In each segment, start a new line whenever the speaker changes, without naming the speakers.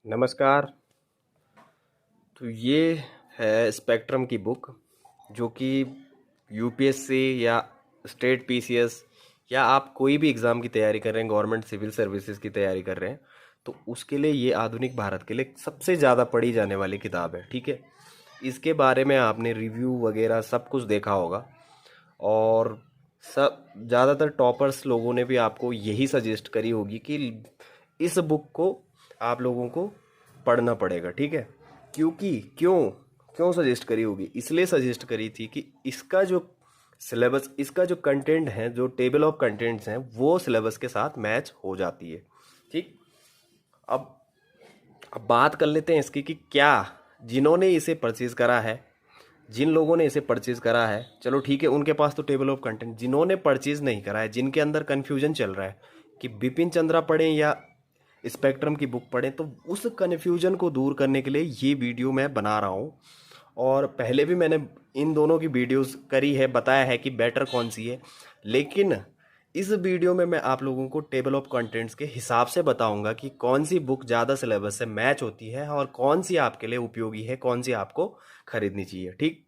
नमस्कार। तो ये है स्पेक्ट्रम की बुक जो कि यूपीएससी या स्टेट पीसीएस या आप कोई भी एग्ज़ाम की तैयारी कर रहे हैं, गवर्नमेंट सिविल सर्विसेज की तैयारी कर रहे हैं, तो उसके लिए ये आधुनिक भारत के लिए सबसे ज़्यादा पढ़ी जाने वाली किताब है। ठीक है, इसके बारे में आपने रिव्यू वगैरह सब कुछ देखा होगा और सब ज़्यादातर टॉपर्स लोगों ने भी आपको यही सजेस्ट करी होगी कि इस बुक को आप लोगों को पढ़ना पड़ेगा। ठीक है, क्योंकि क्यों क्यों सजेस्ट करी होगी, इसलिए सजेस्ट करी थी कि इसका जो सिलेबस, इसका जो कंटेंट है, जो टेबल ऑफ कंटेंट्स हैं, वो सिलेबस के साथ मैच हो जाती है। ठीक, अब अब बात कर लेते हैं इसकी कि क्या जिन्होंने इसे परचेज़ करा है, जिन लोगों ने इसे परचेज़ करा है, चलो ठीक है, उनके पास तो टेबल ऑफ कंटेंट। जिन्होंने परचेज़ नहीं करा है, जिनके अंदर कन्फ्यूजन चल रहा है कि बिपिन चंद्रा पढ़ें या स्पेक्ट्रम की बुक पढ़ें, तो उस कन्फ्यूजन को दूर करने के लिए ये वीडियो मैं बना रहा हूँ। और पहले भी मैंने इन दोनों की वीडियोस करी है, बताया है कि बेटर कौन सी है, लेकिन इस वीडियो में मैं आप लोगों को टेबल ऑफ कंटेंट्स के हिसाब से बताऊंगा कि कौन सी बुक ज़्यादा सिलेबस से मैच होती है और कौन सी आपके लिए उपयोगी है, कौन सी आपको खरीदनी चाहिए। ठीक,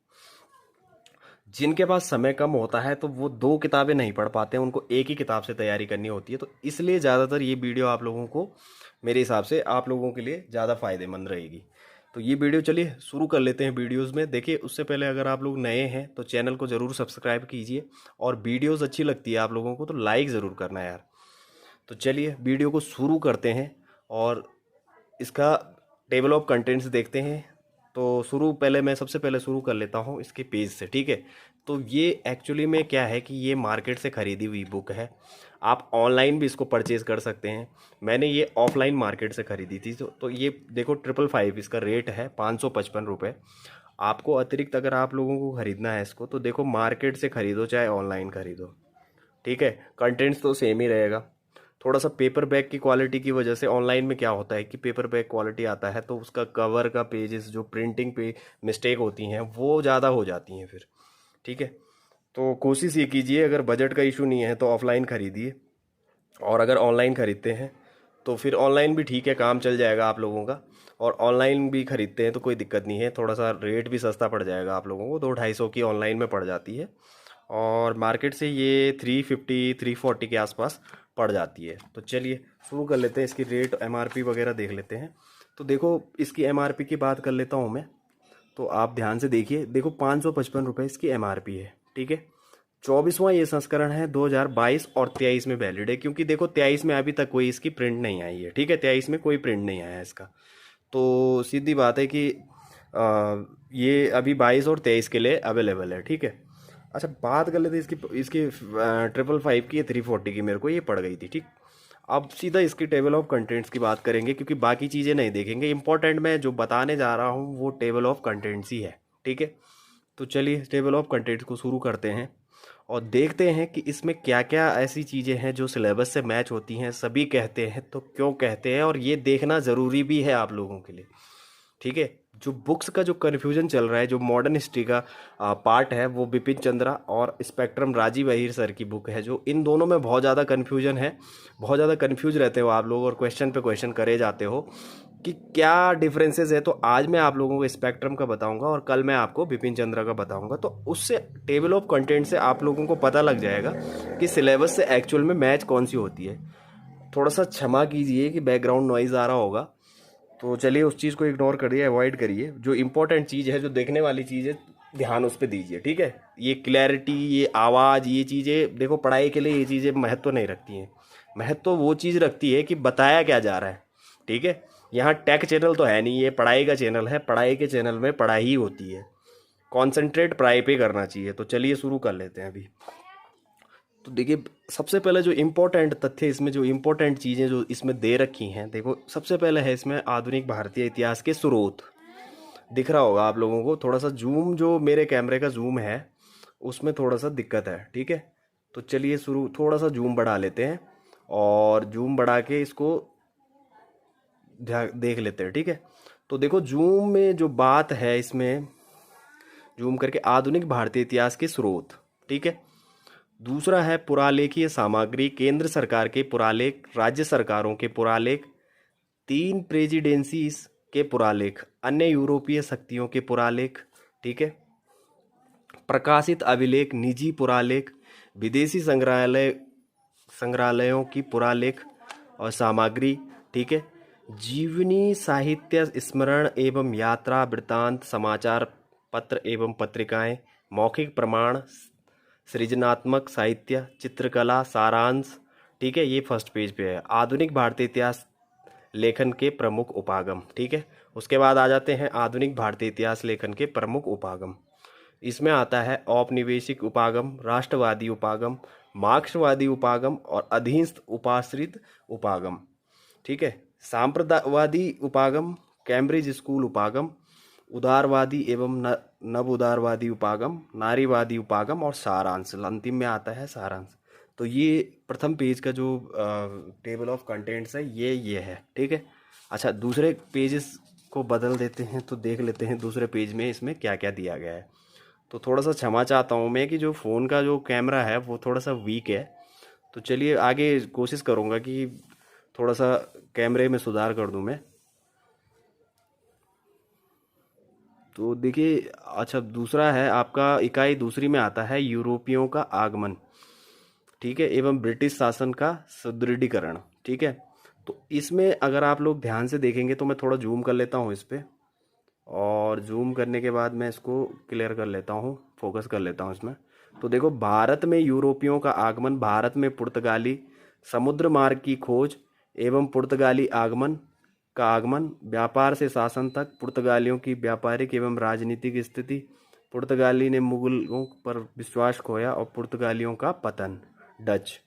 जिनके पास समय कम होता है तो वो दो किताबें नहीं पढ़ पाते हैं, उनको एक ही किताब से तैयारी करनी होती है, तो इसलिए ज़्यादातर ये वीडियो आप लोगों को, मेरे हिसाब से आप लोगों के लिए ज़्यादा फ़ायदेमंद रहेगी। तो ये वीडियो चलिए शुरू कर लेते हैं। वीडियोस में देखिए, उससे पहले अगर आप लोग नए हैं तो चैनल को ज़रूर सब्सक्राइब कीजिए, और वीडियोस अच्छी लगती है आप लोगों को तो लाइक ज़रूर करना यार। तो चलिए वीडियो को शुरू करते हैं और इसका टेबल ऑफ कंटेंट्स देखते हैं। तो पहले मैं सबसे पहले शुरू कर लेता हूँ इसके पेज से। ठीक है, तो ये एक्चुअली में क्या है कि ये मार्केट से ख़रीदी हुई बुक है। आप ऑनलाइन भी इसको परचेज़ कर सकते हैं। मैंने ये ऑफलाइन मार्केट से ख़रीदी थी। तो ये देखो 555 इसका रेट है, 555 रुपये। आपको अतिरिक्त अगर आप लोगों को ख़रीदना है इसको, तो देखो मार्केट से ख़रीदो चाहे ऑनलाइन ख़रीदो, ठीक है, कंटेंट्स तो सेम ही रहेगा। थोड़ा सा पेपर बैग की क्वालिटी की वजह से ऑनलाइन में क्या होता है कि पेपर बैग क्वालिटी आता है तो उसका कवर का पेजेस, जो प्रिंटिंग पे मिस्टेक होती हैं, वो ज़्यादा हो जाती हैं फिर। ठीक है, तो कोशिश ये कीजिए, अगर बजट का इशू नहीं है तो ऑफलाइन ख़रीदिए, और अगर ऑनलाइन ख़रीदते हैं तो फिर ऑनलाइन भी ठीक है, काम चल जाएगा आप लोगों का। और ऑनलाइन भी ख़रीदते हैं तो कोई दिक्कत नहीं है, थोड़ा सा रेट भी सस्ता पड़ जाएगा आप लोगों को, 200-250 की ऑनलाइन में पड़ जाती है, और मार्केट से ये 350-340 के आसपास पड़ जाती है। तो चलिए शुरू कर लेते हैं, इसकी रेट एमआरपी वगैरह देख लेते हैं। तो देखो इसकी एमआरपी की बात कर लेता हूँ मैं, तो आप ध्यान से देखिए, देखो 555 रुपये इसकी एमआरपी है। ठीक है, 24वां ये संस्करण है, 2022 और 23 में वैलिड है, क्योंकि देखो 23 में अभी तक कोई इसकी प्रिंट नहीं आई है। ठीक है, 23 में कोई प्रिंट नहीं आया है इसका, तो सीधी बात है कि ये अभी 22 और 23 के लिए अवेलेबल है। ठीक है, अच्छा बात कर लेते हैं इसकी इसकी 555 की, 340 की मेरे को ये पड़ गई थी। ठीक, अब सीधा इसकी टेबल ऑफ कंटेंट्स की बात करेंगे, क्योंकि बाकी चीज़ें नहीं देखेंगे। इंपॉर्टेंट मैं जो बताने जा रहा हूँ वो टेबल ऑफ कंटेंट्स ही है। ठीक है, तो चलिए टेबल ऑफ कंटेंट्स को शुरू करते हैं और देखते हैं कि इसमें क्या क्या ऐसी चीज़ें हैं जो सिलेबस से मैच होती हैं। सभी कहते हैं तो क्यों कहते हैं, और ये देखना ज़रूरी भी है आप लोगों के लिए। ठीक है, जो बुक्स का जो कन्फ्यूजन चल रहा है, जो मॉडर्न हिस्ट्री का पार्ट है, वो बिपिन चंद्रा और स्पेक्ट्रम राजीव अहीर सर की बुक है, जो इन दोनों में बहुत ज़्यादा कन्फ्यूजन है। बहुत ज़्यादा कन्फ्यूज रहते हो आप लोग और क्वेश्चन पे क्वेश्चन करे जाते हो कि क्या डिफरेंसेस है। तो आज मैं आप लोगों को स्पेक्ट्रम का बताऊंगा और कल मैं आपको बिपिन चंद्रा का बताऊंगा, तो उससे टेबल ऑफ कंटेंट से आप लोगों को पता लग जाएगा कि सिलेबस से एक्चुअल में मैच कौन सी होती है। थोड़ा सा क्षमा कीजिए कि बैकग्राउंड नॉइज़ आ रहा होगा, तो चलिए उस चीज़ को इग्नोर करिए, अवॉइड करिए। जो इंपॉर्टेंट चीज़ है, जो देखने वाली चीज़ है, ध्यान उस पर दीजिए। ठीक है, ये क्लैरिटी, ये आवाज़, ये चीज़ें देखो पढ़ाई के लिए ये चीज़ें महत्व नहीं रखती हैं। महत्व वो चीज़ रखती है कि बताया क्या जा रहा है। ठीक है, यहाँ टेक चैनल तो है नहीं, ये पढ़ाई का चैनल है। पढ़ाई के चैनल में पढ़ाई ही होती है, कॉन्सेंट्रेट पढ़ाई पे करना चाहिए। तो चलिए शुरू कर लेते हैं अभी। तो देखिए सबसे पहले जो इम्पोर्टेंट तथ्य, इसमें जो इम्पोर्टेंट चीज़ें जो इसमें दे रखी हैं, देखो सबसे पहले है इसमें आधुनिक भारतीय इतिहास के स्रोत। दिख रहा होगा आप लोगों को, थोड़ा सा जूम, जो मेरे कैमरे का जूम है उसमें थोड़ा सा दिक्कत है। ठीक है, तो चलिए शुरू, थोड़ा सा जूम बढ़ा लेते हैं और जूम बढ़ा के इसको देख लेते हैं। ठीक है, तो देखो जूम में जो बात है, इसमें जूम करके आधुनिक भारतीय इतिहास के स्रोत। ठीक है, दूसरा है पुरालेखीय सामग्री, केंद्र सरकार के पुरालेख, राज्य सरकारों के पुरालेख, 3 प्रेसिडेंसीज के पुरालेख, अन्य यूरोपीय शक्तियों के पुरालेख, ठीक है, प्रकाशित अभिलेख, निजी पुरालेख, विदेशी संग्रहालयों की पुरालेख और सामग्री, ठीक है, जीवनी, साहित्य, स्मरण एवं यात्रा वृत्तांत, समाचार पत्र एवं पत्रिकाएं, मौखिक प्रमाण, सृजनात्मक साहित्य, चित्रकला, सारांश, ठीक है, ये फर्स्ट पेज पे है। आधुनिक भारतीय इतिहास लेखन के प्रमुख उपागम, ठीक है। उसके बाद आ जाते हैं आधुनिक भारतीय इतिहास लेखन के प्रमुख उपागम। इसमें आता है औपनिवेशिक उपागम, राष्ट्रवादी उपागम, मार्क्सवादी उपागम और अधीनस्थ उपाश्रित उपागम, ठीक है। सांप्रदायवादी उपागम, कैम्ब्रिज स्कूल उपागम, उदारवादी एवं नव उदारवादी उपागम, नारीवादी उपागम और सारांश, अंतिम में आता है सारांश। तो ये प्रथम पेज का जो टेबल ऑफ कंटेंट्स है ये है, ठीक है। अच्छा, दूसरे पेजेस को बदल देते हैं तो देख लेते हैं दूसरे पेज में इसमें क्या क्या दिया गया है। तो थोड़ा सा क्षमा चाहता हूँ मैं कि जो फ़ोन का जो कैमरा है वो थोड़ा सा वीक है, तो चलिए आगे कोशिश करूँगा कि थोड़ा सा कैमरे में सुधार कर दूँ मैं। तो देखिए, अच्छा, दूसरा है आपका इकाई दूसरी में आता है यूरोपियों का आगमन, ठीक है, एवं ब्रिटिश शासन का सुदृढ़ीकरण, ठीक है। तो इसमें अगर आप लोग ध्यान से देखेंगे तो मैं थोड़ा जूम कर लेता हूँ इस पर, और जूम करने के बाद मैं इसको क्लियर कर लेता हूँ, फोकस कर लेता हूँ इसमें। तो देखो, भारत में यूरोपियों का आगमन, भारत में पुर्तगाली समुद्र मार्ग की खोज एवं पुर्तगाली आगमन, व्यापार से शासन तक, पुर्तगालियों की व्यापारिक एवं राजनीतिक स्थिति, पुर्तगाली ने मुगलों पर विश्वास खोया और पुर्तगालियों का पतन, डच,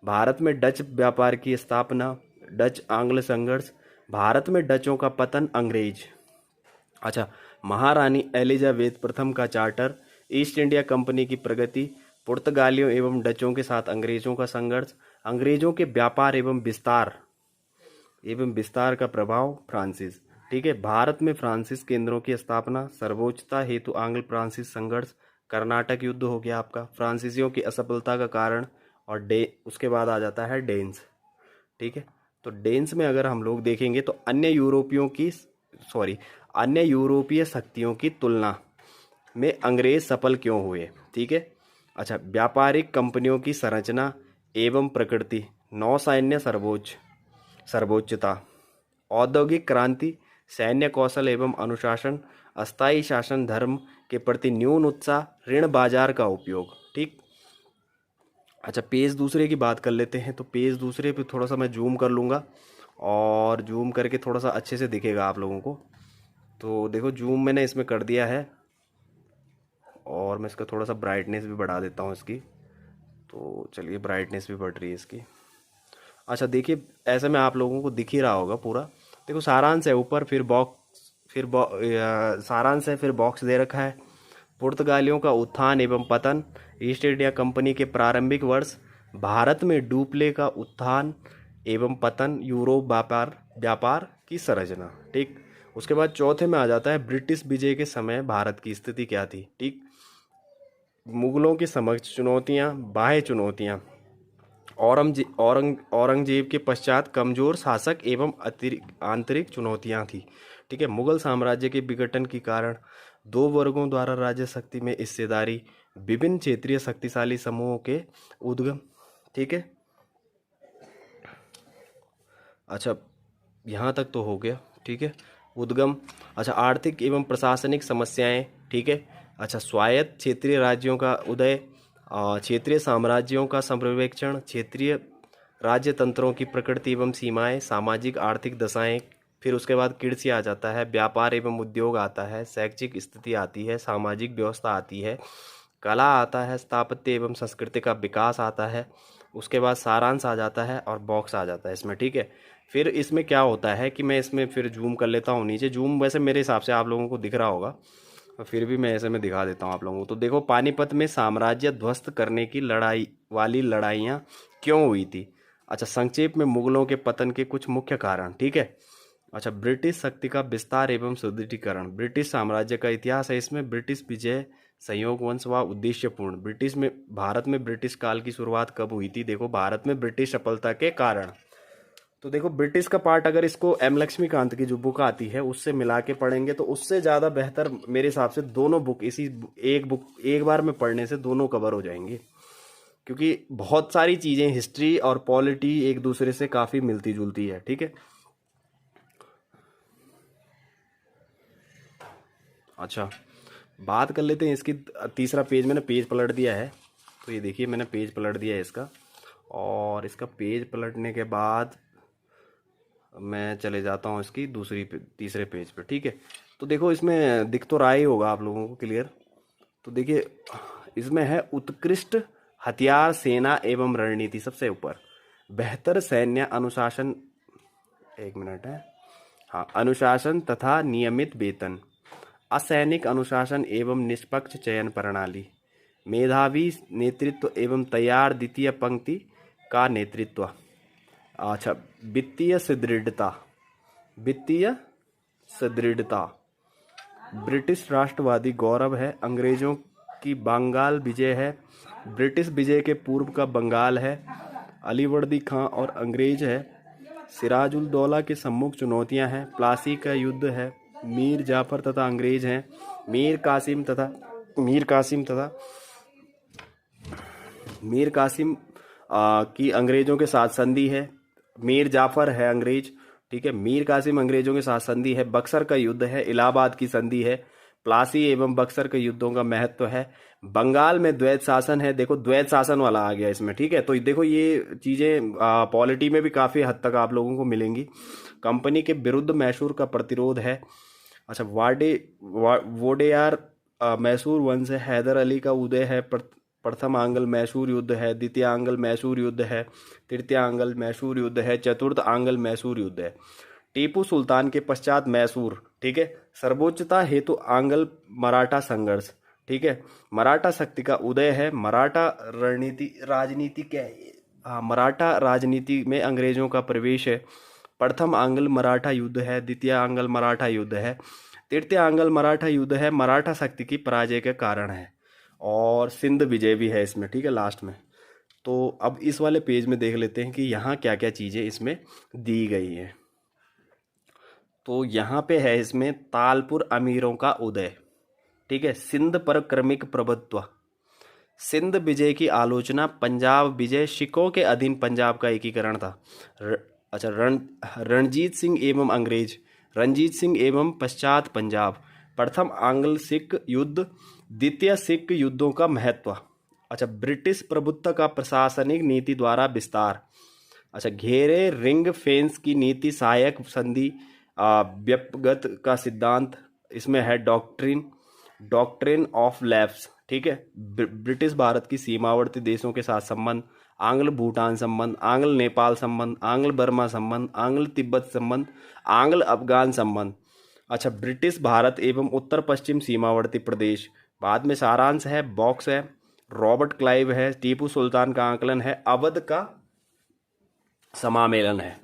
भारत में डच व्यापार की स्थापना, डच आंग्ल संघर्ष, भारत में डचों का पतन, अंग्रेज। अच्छा, महारानी एलिजाबेथ प्रथम का चार्टर, ईस्ट इंडिया कंपनी की प्रगति, पुर्तगालियों एवं डचों के साथ अंग्रेजों का संघर्ष, अंग्रेजों के व्यापार एवं विस्तार का प्रभाव, फ्रांसिस, ठीक है, भारत में फ्रांसिस केंद्रों की स्थापना, सर्वोच्चता हेतु आंग्ल फ्रांसिस संघर्ष, कर्नाटक युद्ध हो गया आपका, फ्रांसीसियों की असफलता का कारण, और उसके बाद आ जाता है डेन्स, ठीक है। तो डेन्स में अगर हम लोग देखेंगे तो अन्य यूरोपीय शक्तियों की तुलना में अंग्रेज सफल क्यों हुए, ठीक है। अच्छा, व्यापारिक कंपनियों की संरचना एवं प्रकृति, नौसैन्य सर्वोच्चता, औद्योगिक क्रांति, सैन्य कौशल एवं अनुशासन, अस्थायी शासन, धर्म के प्रति न्यून उत्साह, ऋण बाजार का उपयोग, ठीक। अच्छा, पेज दूसरे की बात कर लेते हैं। तो पेज दूसरे पे थोड़ा सा मैं जूम कर लूँगा, और जूम करके थोड़ा सा अच्छे से दिखेगा आप लोगों को। तो देखो, जूम मैंने इसमें कर दिया है, और मैं इसका थोड़ा सा ब्राइटनेस भी बढ़ा देता हूँ इसकी। तो चलिए, ब्राइटनेस भी बढ़ रही है इसकी। अच्छा, देखिए, ऐसे में आप लोगों को दिख ही रहा होगा पूरा। देखो, सारांश है ऊपर, सारांश है, फिर बॉक्स दे रखा है। पुर्तगालियों का उत्थान एवं पतन, ईस्ट इंडिया कंपनी के प्रारंभिक वर्ष, भारत में डुप्ले का उत्थान एवं पतन, यूरोप व्यापार की संरचना, ठीक। उसके बाद चौथे में आ जाता है ब्रिटिश विजय के समय भारत की स्थिति क्या थी, ठीक। मुगलों के समक्ष चुनौतियां, बाह्य चुनौतियां, औरंगजेब के पश्चात कमजोर शासक एवं आंतरिक चुनौतियां थी, ठीक है। मुगल साम्राज्य के विघटन के कारण दो वर्गों द्वारा राज्य शक्ति में हिस्सेदारी, विभिन्न क्षेत्रीय शक्तिशाली समूहों के उद्गम, ठीक है। अच्छा, यहाँ तक तो हो गया, ठीक है, उद्गम। अच्छा, आर्थिक एवं प्रशासनिक समस्याएं, ठीक है। अच्छा, स्वायत्त क्षेत्रीय राज्यों का उदय, क्षेत्रीय साम्राज्यों का संप्रेक्षण, क्षेत्रीय राज्य तंत्रों की प्रकृति एवं सीमाएं, सामाजिक आर्थिक दशाएं, फिर उसके बाद कृषि आ जाता है, व्यापार एवं उद्योग आता है, शैक्षिक स्थिति आती है, सामाजिक व्यवस्था आती है, कला आता है, स्थापत्य एवं संस्कृति का विकास आता है, उसके बाद सारांश आ जाता है, और बॉक्स आ जाता है इसमें, ठीक है। फिर इसमें क्या होता है कि मैं इसमें फिर जूम कर लेता हूँ नीचे। जूम वैसे मेरे हिसाब से आप लोगों को दिख रहा होगा, तो फिर भी मैं ऐसे में दिखा देता हूँ आप लोगों को। तो देखो, पानीपत में साम्राज्य ध्वस्त करने की लड़ाइयाँ क्यों हुई थी। अच्छा, संक्षेप में मुगलों के पतन के कुछ मुख्य कारण, ठीक है। अच्छा, ब्रिटिश शक्ति का विस्तार एवं सुदृढ़ीकरण, ब्रिटिश साम्राज्य का इतिहास है इसमें। ब्रिटिश विजय, संयोग वंश व उद्देश्यपूर्ण, भारत में ब्रिटिश काल की शुरुआत कब हुई थी। देखो, भारत में ब्रिटिश सफलता के कारण, तो देखो ब्रिटिश का पार्ट अगर इसको एम लक्ष्मीकांत की जो बुक आती है उससे मिला के पढ़ेंगे तो उससे ज़्यादा बेहतर मेरे हिसाब से दोनों बुक इसी एक बुक एक बार में पढ़ने से दोनों कवर हो जाएंगे, क्योंकि बहुत सारी चीज़ें हिस्ट्री और पॉलिटी एक दूसरे से काफ़ी मिलती जुलती है। ठीक है, अच्छा बात कर लेते हैं इसकी। तीसरा पेज मैंने पेज पलट दिया है, तो ये देखिए मैंने पेज पलट दिया है इसका, और इसका पेज पलटने के बाद मैं चले जाता हूँ इसकी तीसरे पेज पे। ठीक है, तो देखो इसमें दिख तो रहा ही होगा आप लोगों को क्लियर। तो देखिए इसमें है उत्कृष्ट हथियार सेना एवं रणनीति सबसे ऊपर, बेहतर सैन्य अनुशासन, एक मिनट है, हाँ, अनुशासन तथा नियमित वेतन, असैनिक अनुशासन एवं निष्पक्ष चयन प्रणाली, मेधावी नेतृत्व एवं तैयार द्वितीय पंक्ति का नेतृत्व। अच्छा, वित्तीय सुदृढ़ता, वित्तीय सुदृढ़ता, ब्रिटिश राष्ट्रवादी गौरव है, अंग्रेजों की बंगाल विजय है, ब्रिटिश विजय के पूर्व का बंगाल है, अलीवर्दी खां और अंग्रेज है, सिराजुल-दौला के सम्मुख चुनौतियां हैं, प्लासी का युद्ध है, मीर जाफर तथा अंग्रेज हैं, मीर कासिम तथा मीर कासिम की अंग्रेजों के साथ संधि है, मीर जाफर है अंग्रेज, ठीक है, मीर कासिम अंग्रेजों के साथ संधि है, बक्सर का युद्ध है, इलाहाबाद की संधि है, प्लासी एवं बक्सर के युद्धों का महत्व है, बंगाल में द्वैत शासन है, देखो द्वैत शासन वाला आ गया इसमें। ठीक है, तो देखो ये चीजें पॉलिटी में भी काफी हद तक आप लोगों को मिलेंगी। कंपनी के विरुद्ध मैसूर का प्रतिरोध है। अच्छा, वोडेयार मैसूर वंश है, हैदर अली का उदय है, प्रथम आंग्ल मैसूर युद्ध है, द्वितीय आंग्ल मैसूर युद्ध है, तृतीय आंग्ल मैसूर युद्ध है, चतुर्थ आंग्ल मैसूर युद्ध है, टीपू सुल्तान के पश्चात मैसूर। ठीक है, सर्वोच्चता हेतु आंग्ल मराठा संघर्ष। ठीक है, मराठा शक्ति का उदय है, मराठा राजनीति क्या है, हाँ, मराठा राजनीति में अंग्रेजों का प्रवेश है, प्रथम आंग्ल मराठा युद्ध है, द्वितीय आंग्ल मराठा युद्ध है, तृतीय आंग्ल मराठा युद्ध है, मराठा शक्ति की पराजय के कारण है, और सिंध विजय भी है इसमें। ठीक है, लास्ट में। तो अब इस वाले पेज में देख लेते हैं कि यहाँ क्या क्या चीज़ें इसमें दी गई हैं। तो यहाँ पे है इसमें तालपुर अमीरों का उदय। ठीक है, सिंध पर क्रमिक प्रभुत्व, सिंध विजय की आलोचना, पंजाब विजय, सिखों के अधीन पंजाब का एकीकरण था। अच्छा, रणजीत सिंह एवं अंग्रेज, रणजीत सिंह एवं पश्चात पंजाब, प्रथम आंग्ल सिख युद्ध, द्वितीय सिख युद्धों का महत्व। अच्छा, ब्रिटिश प्रभुत्व का प्रशासनिक नीति द्वारा विस्तार। अच्छा, घेरे रिंग फेंस की नीति, सहायक संधि, व्यपगत का सिद्धांत, इसमें है डॉक्ट्रिन ऑफ लैप्स। ठीक है, ब्रिटिश भारत की सीमावर्ती देशों के साथ संबंध, आंग्ल भूटान संबंध, आंग्ल नेपाल संबंध, आंग्ल बर्मा संबंध, आंग्ल तिब्बत संबंध, आंग्ल अफगान संबंध। अच्छा, ब्रिटिश भारत एवं उत्तर पश्चिम सीमावर्ती प्रदेश, बाद में सारांश है, बॉक्स है, रॉबर्ट क्लाइव है, टीपू सुल्तान का आकलन है, अवध का समामेलन है।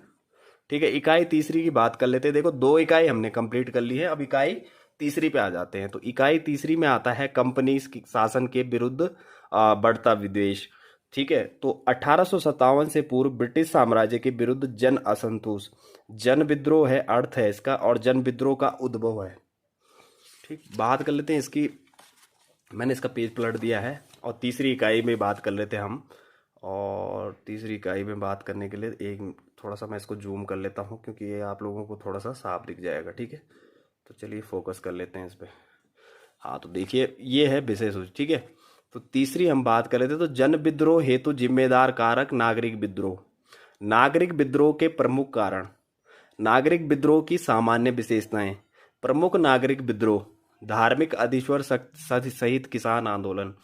ठीक है, इकाई तीसरी की बात कर लेते हैं। देखो 2 इकाई हमने कंप्लीट कर ली है, अब इकाई तीसरी पे आ जाते हैं। तो इकाई तीसरी में आता है कंपनी शासन के विरुद्ध बढ़ता विद्वेष। ठीक है, तो 1857 से पूर्व ब्रिटिश साम्राज्य के विरुद्ध जन असंतोष, जन विद्रोह है अर्थ है इसका, और जन विद्रोह का उद्भव है। ठीक, बात कर लेते हैं इसकी, मैंने इसका पेज पलट दिया है, और तीसरी इकाई में बात कर लेते हैं हम। और तीसरी इकाई में बात करने के लिए एक थोड़ा सा मैं इसको जूम कर लेता हूँ, क्योंकि ये आप लोगों को थोड़ा सा साफ दिख जाएगा। ठीक है, तो चलिए फोकस कर लेते हैं इस पर। हाँ, तो देखिए ये है विशेष सूची। ठीक है, तो तीसरी हम बात कर लेते हैं। तो जन विद्रोह हेतु जिम्मेदार कारक, नागरिक विद्रोह, नागरिक विद्रोह के प्रमुख कारण, नागरिक विद्रोह की सामान्य विशेषताएं, प्रमुख नागरिक विद्रोह, धार्मिक अधीश्वर सहित किसान आंदोलन,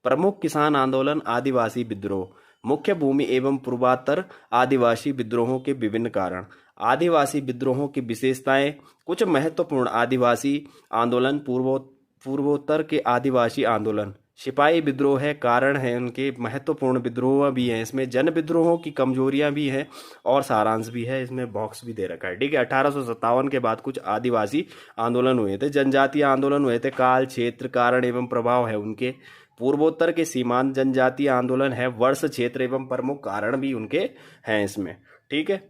प्रमुख किसान आंदोलन, आदिवासी विद्रोह, मुख्य भूमि एवं पूर्वातर आदिवासी विद्रोहों के विभिन्न कारण, आदिवासी विद्रोहों की विशेषताएं, कुछ महत्वपूर्ण आदिवासी आंदोलन, पूर्वोत्तर के आदिवासी आंदोलन, सिपाही विद्रोह है, कारण है उनके, महत्वपूर्ण विद्रोह भी हैं इसमें, जन विद्रोहों की कमजोरियां भी हैं, और सारांश भी है, इसमें बॉक्स भी दे रखा है। ठीक है, 1857 के बाद कुछ आदिवासी आंदोलन हुए थे, जनजातीय आंदोलन हुए थे, काल, क्षेत्र, कारण एवं प्रभाव है उनके, पूर्वोत्तर के सीमांत जनजातीय आंदोलन है, वर्ष, क्षेत्र एवं प्रमुख कारण भी उनके हैं इसमें। ठीक है,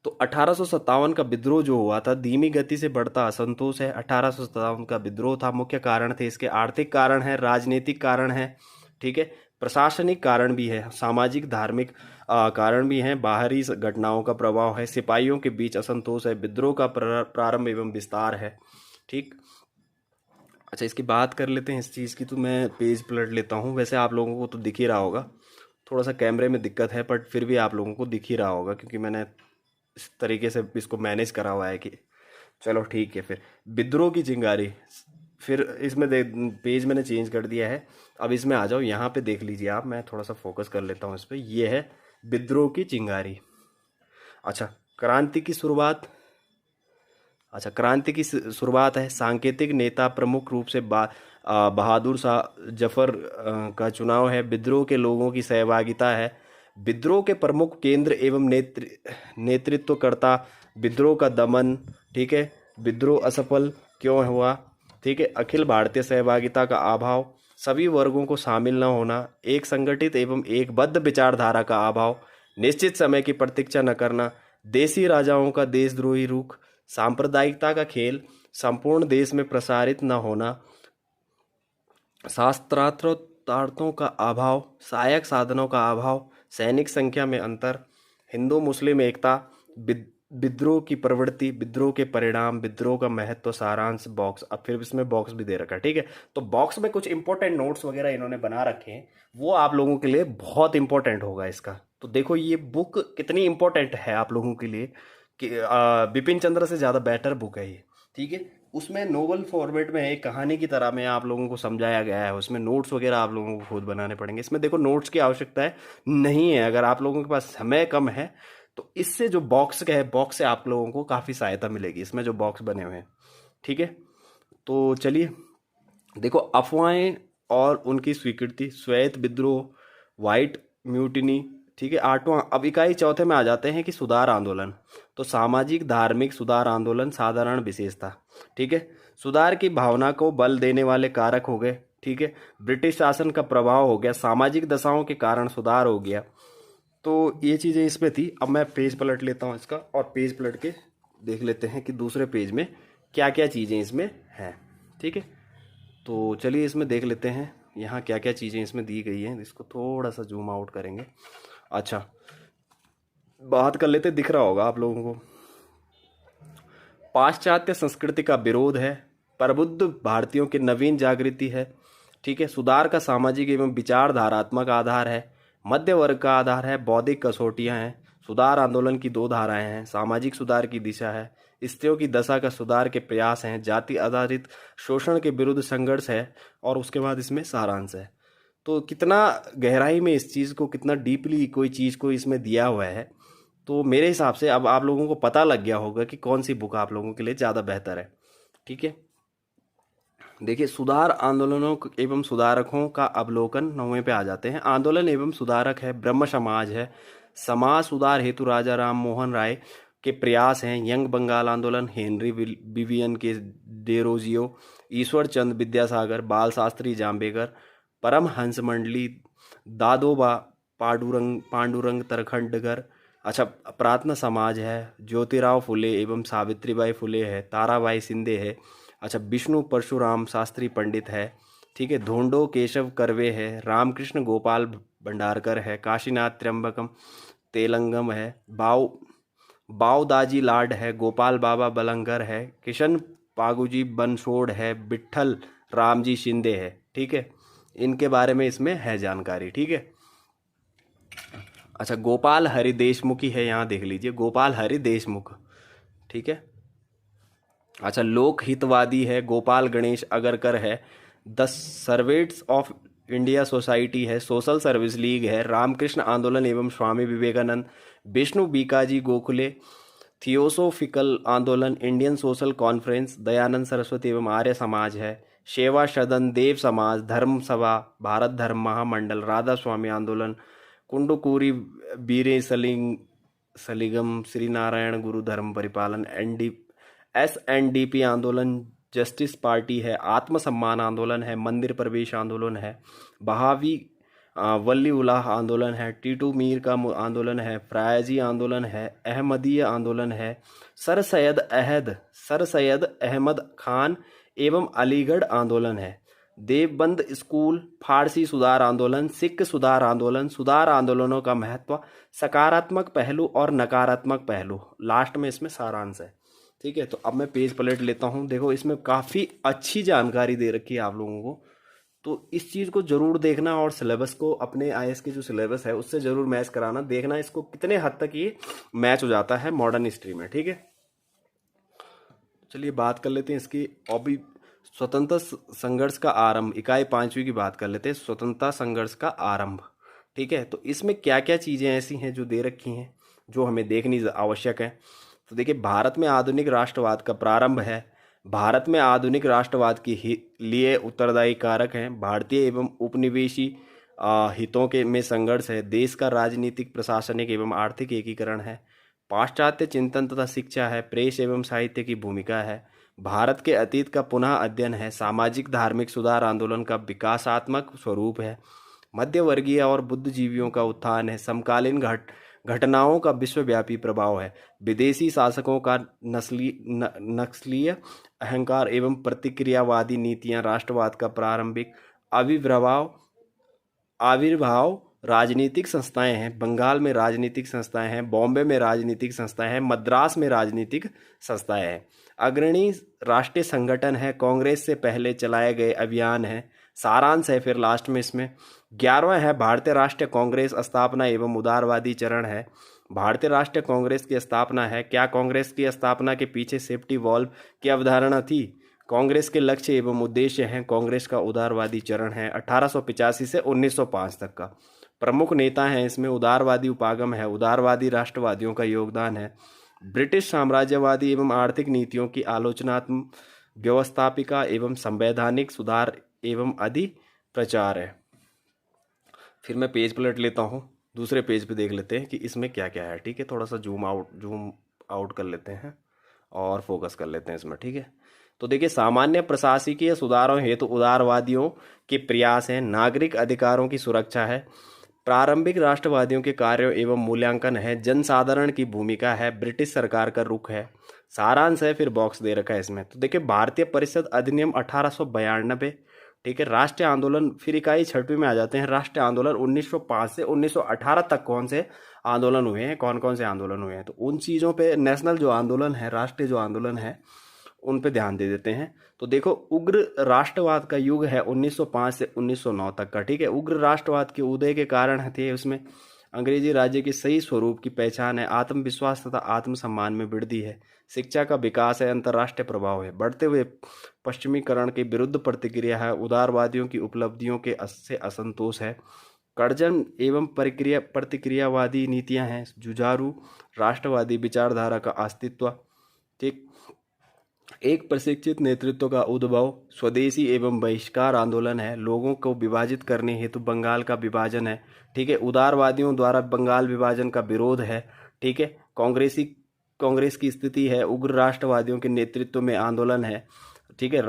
तो 1857 का विद्रोह जो हुआ था, धीमी गति से बढ़ता असंतोष है। 1857 का विद्रोह था, मुख्य कारण थे इसके आर्थिक कारण है, राजनीतिक कारण है, ठीक है, प्रशासनिक कारण भी है, सामाजिक धार्मिक कारण भी हैं, बाहरी घटनाओं का प्रभाव है, सिपाहियों के बीच असंतोष है, विद्रोह का प्रारंभ एवं विस्तार है। ठीक। अच्छा, इसकी बात कर लेते हैं इस चीज़ की। तो मैं पेज पलट लेता हूँ। वैसे आप लोगों को तो दिख ही रहा होगा, थोड़ा सा कैमरे में दिक्कत है, बट फिर भी आप लोगों को दिख ही रहा होगा क्योंकि मैंने इस तरीके से इसको मैनेज करा हुआ है कि चलो ठीक है। फिर विद्रोह की चिंगारी, फिर इसमें पेज मैंने चेंज कर दिया है। अब इसमें आ जाओ, यहाँ पे देख लीजिए आप, मैं थोड़ा सा फोकस कर लेता हूँ इस पर। ये है विद्रोह की चिंगारी। अच्छा, क्रांति की शुरुआत। अच्छा, क्रांति की शुरुआत है। सांकेतिक नेता प्रमुख रूप से बहादुर शाह जफर का चुनाव है। विद्रोह के लोगों की सहभागिता है। विद्रोह के प्रमुख केंद्र एवं नेतृत्वकर्ता। विद्रोह का दमन, ठीक है। विद्रोह असफल क्यों हुआ, ठीक है। अखिल भारतीय सहभागिता का अभाव, सभी वर्गों को शामिल न होना, एक संगठित एवं एक बद्ध विचारधारा का अभाव, निश्चित समय की प्रतीक्षा न करना, देसी राजाओं का देशद्रोही रुख, सांप्रदायिकता का खेल, संपूर्ण देश में प्रसारित न होना, शास्त्रार्थों का अभाव, सहायक साधनों का अभाव, सैनिक संख्या में अंतर, हिंदू मुस्लिम एकता, विद्रोह की प्रवृत्ति, विद्रोह के परिणाम, विद्रोह का महत्व, सारांश, बॉक्स। अब फिर इसमें बॉक्स भी दे रखा है, ठीक है। तो बॉक्स में कुछ इंपॉर्टेंट नोट्स वगैरह इन्होंने बना रखे हैं, वो आप लोगों के लिए बहुत इंपॉर्टेंट होगा इसका। तो देखो ये बुक कितनी इंपॉर्टेंट है आप लोगों के लिए कि बिपिन चंद्र से ज़्यादा बेटर बुक है ये, ठीक है। उसमें नोवेल फॉर्मेट में है, एक कहानी की तरह में आप लोगों को समझाया गया है। उसमें नोट्स वगैरह आप लोगों को खुद बनाने पड़ेंगे। इसमें देखो नोट्स की आवश्यकता है नहीं है, अगर आप लोगों के पास समय कम है तो इससे जो बॉक्स का है, बॉक्स से आप लोगों को काफ़ी सहायता मिलेगी, इसमें जो बॉक्स बने हुए हैं, ठीक है। तो चलिए देखो, अफवाहें और उनकी स्वीकृति, श्वेत विद्रोह, व्हाइट म्यूटिनी, ठीक है। आठवां, अब इकाई चौथे में आ जाते हैं कि सुधार आंदोलन। तो सामाजिक धार्मिक सुधार आंदोलन साधारण विशेषता, ठीक है। सुधार की भावना को बल देने वाले कारक हो गए, ठीक है। ब्रिटिश शासन का प्रभाव हो गया, सामाजिक दशाओं के कारण सुधार हो गया। तो ये चीज़ें इसमें थी। अब मैं पेज पलट लेता हूँ इसका, और पेज पलट के देख लेते हैं कि दूसरे पेज में क्या क्या चीज़ें इसमें हैं, ठीक है। तो चलिए इसमें देख लेते हैं यहाँ क्या क्या चीज़ें इसमें दी गई हैं। इसको थोड़ा सा जूम आउट करेंगे। अच्छा, बात कर लेते, दिख रहा होगा आप लोगों को। पाश्चात्य संस्कृति का विरोध है, प्रबुद्ध भारतीयों की नवीन जागृति है, ठीक है। सुधार का सामाजिक एवं विचारधारात्मक आधार है, मध्य वर्ग का आधार है, बौद्धिक कसौटियां हैं। सुधार आंदोलन की दो धाराएं हैं, सामाजिक सुधार की दिशा है, स्त्रियों की दशा का सुधार के प्रयास हैं, जाति आधारित शोषण के विरुद्ध संघर्ष है, और उसके बाद इसमें सारांश है। तो कितना गहराई में इस चीज़ को, कितना डीपली कोई चीज़ को इसमें दिया हुआ है। तो मेरे हिसाब से अब आप लोगों को पता लग गया होगा कि कौन सी बुक आप लोगों के लिए ज़्यादा बेहतर है, ठीक है। देखिए, सुधार आंदोलनों एवं सुधारकों का अवलोकन 9वें पे आ जाते हैं। आंदोलन एवं सुधारक है, ब्रह्म समाज है, समाज सुधार हेतु राजा राम मोहन राय के प्रयास हैं, यंग बंगाल आंदोलन, हेनरी विवियन के डेरोजियो, ईश्वर चंद विद्यासागर, बाल शास्त्री जाम्बेकर, परमहंस मंडली, दादोबा पांडुरंग तरखंडकर। अच्छा, प्रार्थना समाज है, ज्योतिराव फुले एवं सावित्रीबाई फुले है, ताराबाई सिंधे है। अच्छा, विष्णु परशुराम शास्त्री पंडित है, ठीक है। धोंडो केशव कर्वे है, रामकृष्ण गोपाल भंडारकर है, काशीनाथ त्र्यंबकम तेलंगम है, बावदाजी लाड है, गोपाल बाबा बलंगर है, किशन पागुजी बनसोड़ है, विट्ठल रामजी शिंदे है, ठीक है। इनके बारे में इसमें है जानकारी, ठीक है। अच्छा, गोपाल हरि देशमुख ही है, यहाँ देख लीजिए, गोपाल हरि देशमुख, ठीक है। अच्छा, लोक हितवादी है, गोपाल गणेश अगरकर है, the servants of India society है, सोशल सर्विस लीग है, रामकृष्ण आंदोलन एवं स्वामी विवेकानंद, विष्णु बीकाजी गोखले, थियोसोफिकल आंदोलन, Indian social conference, Dayanand Saraswati एवं आर्य समाज है, सेवा सदन, देव समाज, धर्म सभा, भारत धर्म महामंडल, राधा स्वामी आंदोलन, कुंडुकूरी बीरे सलिगम, श्री नारायण गुरु धर्म परिपालन, SNDP आंदोलन, जस्टिस पार्टी है, आत्मसम्मान आंदोलन है, मंदिर प्रवेश आंदोलन है, बहावी वली उलाह आंदोलन है, टीटू मीर का आंदोलन है, फ्रायजी आंदोलन है, अहमदीय आंदोलन है, सर सैयद अहमद खान एवं अलीगढ़ आंदोलन है, देवबंद स्कूल, फारसी सुधार आंदोलन, सिख सुधार आंदोलन, सुधार आंदोलनों का महत्व, सकारात्मक पहलू और नकारात्मक पहलू, लास्ट में इसमें सारांश है। ठीक है, तो अब मैं पेज पलट लेता हूँ। देखो इसमें काफ़ी अच्छी जानकारी दे रखी है आप लोगों को, तो इस चीज़ को जरूर देखना और सिलेबस को अपने आईएएस के जो सिलेबस है उससे जरूर मैच कराना, देखना इसको कितने हद तक ये मैच हो जाता है मॉडर्न हिस्ट्री में। ठीक है, चलिए बात कर लेते हैं इसकी अभी स्वतंत्रता संघर्ष का आरंभ, इकाई 5वीं की बात कर लेते हैं, स्वतंत्रता संघर्ष का आरंभ। ठीक है, तो इसमें क्या क्या चीज़ें ऐसी हैं जो दे रखी हैं जो हमें देखनी आवश्यक है। तो देखिए, भारत में आधुनिक राष्ट्रवाद का प्रारंभ है। भारत में आधुनिक राष्ट्रवाद के लिए उत्तरदायी कारक हैं भारतीय एवं उपनिवेशी हितों के में संघर्ष है, देश का राजनीतिक, प्रशासनिक एवं आर्थिक एकीकरण है, पाश्चात्य चिंतन तथा शिक्षा है, प्रेस एवं साहित्य की भूमिका है, भारत के अतीत का पुनः अध्ययन है, सामाजिक धार्मिक सुधार आंदोलन का विकासात्मक स्वरूप है, मध्यवर्गीय और बुद्धिजीवियों का उत्थान है, समकालीन घटनाओं का विश्वव्यापी प्रभाव है, विदेशी शासकों का नस्लीय अहंकार एवं प्रतिक्रियावादी नीतियां, राष्ट्रवाद का प्रारंभिक आविर्भाव, राजनीतिक संस्थाएं हैं, बंगाल में राजनीतिक संस्थाएं हैं, बॉम्बे में राजनीतिक संस्थाएं हैं, मद्रास में राजनीतिक संस्थाएं हैं, अग्रणी राष्ट्रीय संगठन है, कांग्रेस से पहले चलाए गए अभियान है, सारांश है फिर लास्ट में इसमें। 11वां है भारतीय राष्ट्रीय कांग्रेस, स्थापना एवं उदारवादी चरण है। भारतीय राष्ट्रीय कांग्रेस की स्थापना है। क्या कांग्रेस की स्थापना के पीछे सेफ्टी वॉल्व की अवधारणा थी? कांग्रेस के लक्ष्य एवं उद्देश्य हैं। कांग्रेस का उदारवादी चरण है 1885 से 1905 तक का। प्रमुख नेता हैं इसमें, उदारवादी उपागम है, उदारवादी राष्ट्रवादियों का योगदान है, ब्रिटिश साम्राज्यवादी एवं आर्थिक नीतियों की आलोचनात्मक, व्यवस्थापिका एवं संवैधानिक सुधार एवं अधि प्रचार है। फिर मैं पेज पलट लेता हूँ, दूसरे पेज पे देख लेते हैं कि इसमें क्या क्या है। ठीक है, थोड़ा सा जूम आउट कर लेते हैं और फोकस कर लेते हैं इसमें। ठीक है, तो देखिए, सामान्य प्रशासकीय सुधारों हेतु उदारवादियों के प्रयास हैं, नागरिक अधिकारों की सुरक्षा है, प्रारंभिक राष्ट्रवादियों के कार्यों एवं मूल्यांकन है, जनसाधारण की भूमिका है, ब्रिटिश सरकार का रुख है, सारांश है, फिर बॉक्स दे रखा है इसमें। तो देखिए, भारतीय परिषद अधिनियम 1892। ठीक है, राष्ट्रीय आंदोलन, फिर इकाई 6वीं में आ जाते हैं। राष्ट्रीय आंदोलन 1905 से 1918 तक कौन से आंदोलन हुए हैं, कौन कौन से आंदोलन हुए हैं, तो उन चीज़ों पे, नेशनल जो आंदोलन है, राष्ट्रीय जो आंदोलन है, उन पे ध्यान दे देते हैं। तो देखो, उग्र राष्ट्रवाद का युग है 1905 से 1909 तक का। ठीक है, उग्र राष्ट्रवाद के उदय के कारण थे उसमें अंग्रेजी राज्य के सही स्वरूप की पहचान है, आत्मविश्वास तथा आत्मसम्मान में वृद्धि है, शिक्षा का विकास है, अंतर्राष्ट्रीय प्रभाव है, बढ़ते हुए पश्चिमीकरण के विरुद्ध प्रतिक्रिया है, उदारवादियों की उपलब्धियों के से असंतोष है, कर्जन एवं प्रतिक्रियावादी नीतियां हैं, जुझारू राष्ट्रवादी विचारधारा का अस्तित्व, ठीक, एक प्रशिक्षित नेतृत्व का उद्भव, स्वदेशी एवं बहिष्कार आंदोलन है, लोगों को विभाजित करने हेतु बंगाल का विभाजन है। ठीक है, उदारवादियों द्वारा बंगाल विभाजन का विरोध है। ठीक है, कांग्रेस की स्थिति है, उग्र राष्ट्रवादियों के नेतृत्व में आंदोलन है। ठीक है,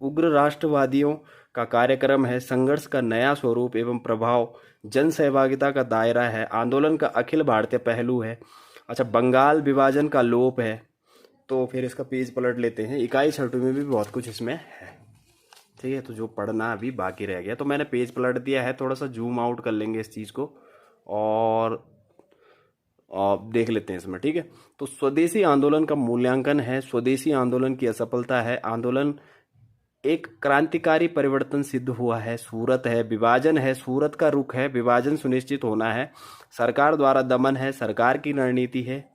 उग्र राष्ट्रवादियों का कार्यक्रम है, संघर्ष का नया स्वरूप एवं प्रभाव, जन सहभागिता का दायरा है, आंदोलन का अखिल भारतीय पहलू है। अच्छा, बंगाल विभाजन का लोप है। तो फिर इसका पेज पलट लेते हैं, इकाई 6वीं में भी बहुत कुछ इसमें है। ठीक है, तो जो पढ़ना अभी बाकी रह गया, तो मैंने पेज पलट दिया है, थोड़ा सा जूम आउट कर लेंगे इस चीज़ को और देख लेते हैं इसमें। ठीक है, तो स्वदेशी आंदोलन का मूल्यांकन है, स्वदेशी आंदोलन की असफलता है, आंदोलन एक क्रांतिकारी परिवर्तन सिद्ध हुआ है, सूरत है, विभाजन है, सूरत का रुख है, विभाजन सुनिश्चित होना है, सरकार द्वारा दमन है, सरकार की रणनीति है,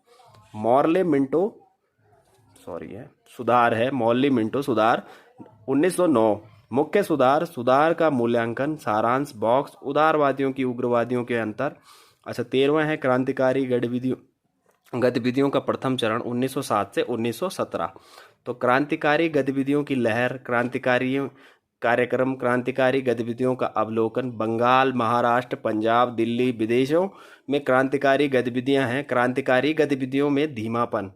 सुधार है, मौर्ली मिंटो सुधार 1909, मुख्य सुधार का मूल्यांकन, सारांश, बॉक्स, उदारवादियों की उग्रवादियों के अंतर। अच्छा, 13वां है क्रांतिकारी गतिविधियों का प्रथम चरण 1907 से 1917। तो क्रांतिकारी गतिविधियों की लहर, क्रांतिकारी गतिविधियों का अवलोकन, बंगाल, महाराष्ट्र, पंजाब, दिल्ली, विदेशों में क्रांतिकारी गतिविधियां हैं, क्रांतिकारी गतिविधियों में धीमापन।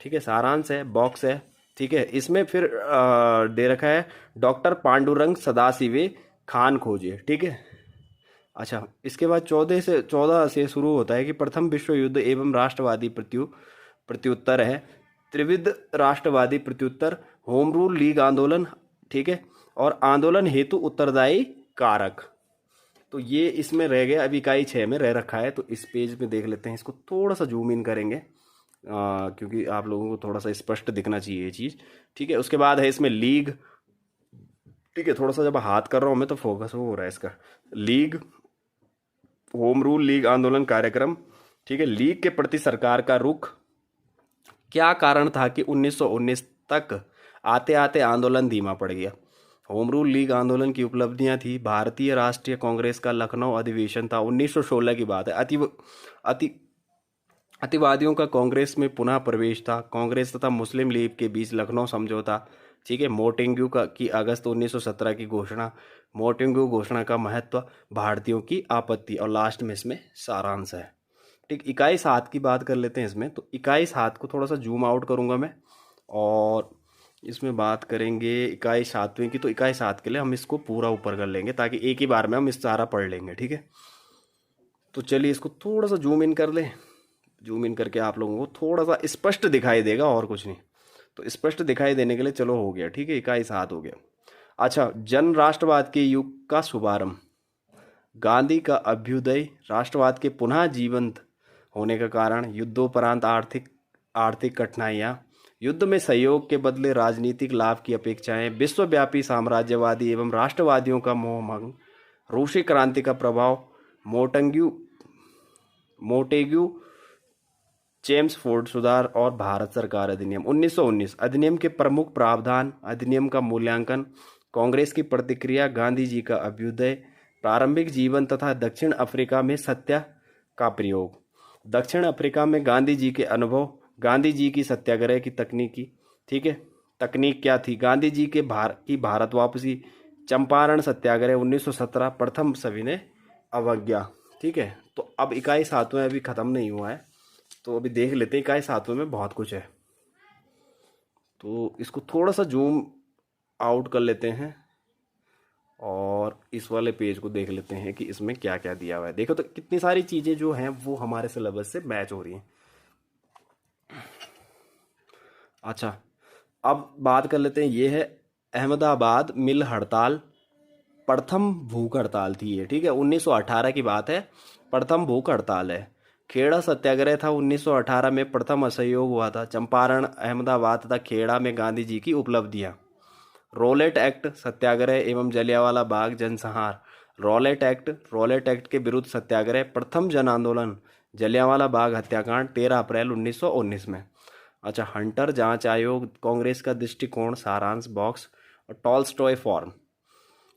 ठीक है, सारांश है, बॉक्स है। ठीक है, इसमें फिर दे रखा है डॉक्टर पांडुरंग सदाशिवे खान खोजे। ठीक है, अच्छा, इसके बाद 14 से शुरू होता है कि प्रथम विश्व युद्ध एवं राष्ट्रवादी प्रत्युत्तर है, त्रिविध राष्ट्रवादी प्रत्युत्तर, होम रूल लीग आंदोलन, ठीक है, और आंदोलन हेतु उत्तरदायी कारक। तो ये इसमें रह गया, अभी इकाई 6 में रह रखा है, तो इस पेज में देख लेते हैं, इसको थोड़ा सा जूम इन करेंगे क्योंकि आप लोगों को थोड़ा सा स्पष्ट दिखना चाहिए ये चीज़, ठीक है। उसके बाद है इसमें लीग, ठीक है, थोड़ा सा जब हाथ कर रहा हूँ मैं तो फोकस हो रहा है इसका, लीग, होम रूल लीग आंदोलन कार्यक्रम, ठीक है। लीग के प्रति सरकार का रुख, क्या कारण था कि 1919 तक आते आते आंदोलन धीमा पड़ गया। होम रूल लीग आंदोलन की उपलब्धियां थी, भारतीय राष्ट्रीय कांग्रेस का लखनऊ अधिवेशन था, 1916 की बात है। अति अतिवादियों का कांग्रेस में पुनः प्रवेश था, कांग्रेस तथा मुस्लिम लीग के बीच लखनऊ समझौता, ठीक है। मोटेंग्यू की अगस्त 1917 की घोषणा, मोटेंग्यू घोषणा का महत्व, भारतीयों की आपत्ति, और लास्ट में इसमें सारांश है, ठीक। इकाई 7 की बात कर लेते हैं इसमें, तो इकाई 7 को थोड़ा सा जूम आउट करूंगा मैं, और इसमें बात करेंगे इकाई 7वीं की। तो इकाई 7 के लिए हम इसको पूरा ऊपर कर लेंगे ताकि एक ही बार में हम इस सारा पढ़ लेंगे, ठीक है। तो चलिए इसको थोड़ा सा जूम इन कर लें, जूम इन करके आप लोगों को थोड़ा सा स्पष्ट दिखाई देगा और कुछ नहीं। तो स्पष्ट दिखाई देने के लिए चलो हो गया, ठीक है, इकाई 7 हो गया। अच्छा, जन राष्ट्रवाद के युग का शुभारंभ, गांधी का अभ्युदय, राष्ट्रवाद के पुनः जीवंत होने का कारण, युद्धोपरांत आर्थिक कठिनाइयाँ, युद्ध में सहयोग के बदले राजनीतिक लाभ की अपेक्षाएं, विश्वव्यापी साम्राज्यवादी एवं राष्ट्रवादियों का मोहभंग, रूसी क्रांति का प्रभाव, मोटेग्यू चेम्सफोर्ड सुधार, और भारत सरकार अधिनियम 1919। अधिनियम के प्रमुख प्रावधान, अधिनियम का मूल्यांकन, कांग्रेस की प्रतिक्रिया, गांधी जी का अभ्युदय, प्रारंभिक जीवन तथा दक्षिण अफ्रीका में सत्या का प्रयोग, दक्षिण अफ्रीका में गांधी जी के अनुभव, गांधी जी की सत्याग्रह की तकनीकी, ठीक है, तकनीक क्या थी, गांधी जी के भारत वापसी, चंपारण सत्याग्रह 1917, प्रथम सविनय अवज्ञा, ठीक है। तो अब इकाई 7 में अभी खत्म नहीं हुआ है, तो अभी देख लेते हैं, इकाई 7 में बहुत कुछ है, तो इसको थोड़ा सा जूम आउट कर लेते हैं और इस वाले पेज को देख लेते हैं कि इसमें क्या क्या दिया हुआ है। देखो तो कितनी सारी चीज़ें जो हैं वो हमारे सिलेबस से मैच हो रही हैं। अच्छा, अब बात कर लेते हैं, ये है अहमदाबाद मिल हड़ताल, प्रथम भूख हड़ताल थी ये, ठीक है, 1918 की बात है, प्रथम भूख हड़ताल है। खेड़ा सत्याग्रह था 1918 में, प्रथम असहयोग हुआ था। चंपारण, अहमदाबाद तथा खेड़ा में गांधी जी की उपलब्धियां। रॉलेट एक्ट सत्याग्रह एवं जलियांवाला बाग जनसंहार, रॉलेट एक्ट के विरुद्ध सत्याग्रह, प्रथम जन आंदोलन जलियांवाला बाग हत्याकांड 13 अप्रैल 1919 में। अच्छा, हंटर जांच आयोग, कांग्रेस का दृष्टिकोण, सारांश बॉक्स, और टॉलस्टॉय फॉर्म।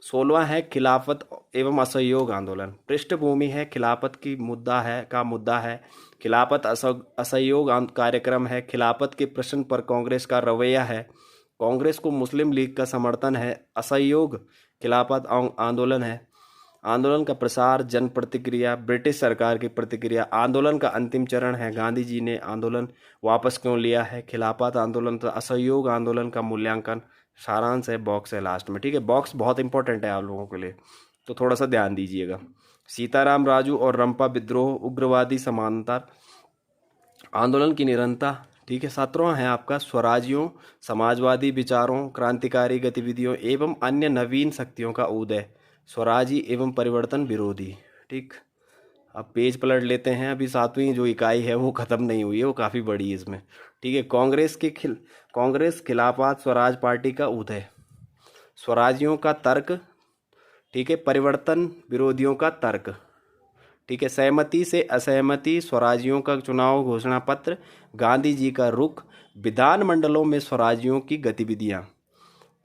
16वां है खिलाफत एवं असहयोग आंदोलन, पृष्ठभूमि है खिलाफत की मुद्दा है, खिलाफत असहयोग कार्यक्रम है, खिलाफत के प्रश्न पर कांग्रेस का रवैया है, कांग्रेस को मुस्लिम लीग का समर्थन है, असहयोग खिलाफत आंदोलन है, आंदोलन का प्रसार, जन प्रतिक्रिया, ब्रिटिश सरकार की प्रतिक्रिया, आंदोलन का अंतिम चरण है, गांधी जी ने आंदोलन वापस क्यों लिया है, खिलाफत आंदोलन तथा असहयोग आंदोलन का मूल्यांकन, सारांश है, बॉक्स है लास्ट में, ठीक है। बॉक्स बहुत इंपॉर्टेंट है आप लोगों के लिए, तो थोड़ा सा ध्यान दीजिएगा। सीताराम राजू और रंपा विद्रोह, उग्रवादी समानांतर, आंदोलन की निरंतरता, ठीक है। 17वां है आपका स्वराजियों, समाजवादी विचारों, क्रांतिकारी गतिविधियों एवं अन्य नवीन शक्तियों का उदय, स्वराजी एवं परिवर्तन विरोधी, ठीक। अब पेज पलट लेते हैं, अभी 7वीं जो इकाई है वो ख़त्म नहीं हुई है, वो काफ़ी बड़ी है इसमें, ठीक है। कांग्रेस खिलाफत स्वराज पार्टी का उदय, स्वराजियों का तर्क, ठीक है, परिवर्तन विरोधियों का तर्क, ठीक है, सहमति से असहमति, स्वराजियों का चुनाव घोषणा पत्र, गांधी जी का रुख, विधानमंडलों में स्वराजियों की गतिविधियां,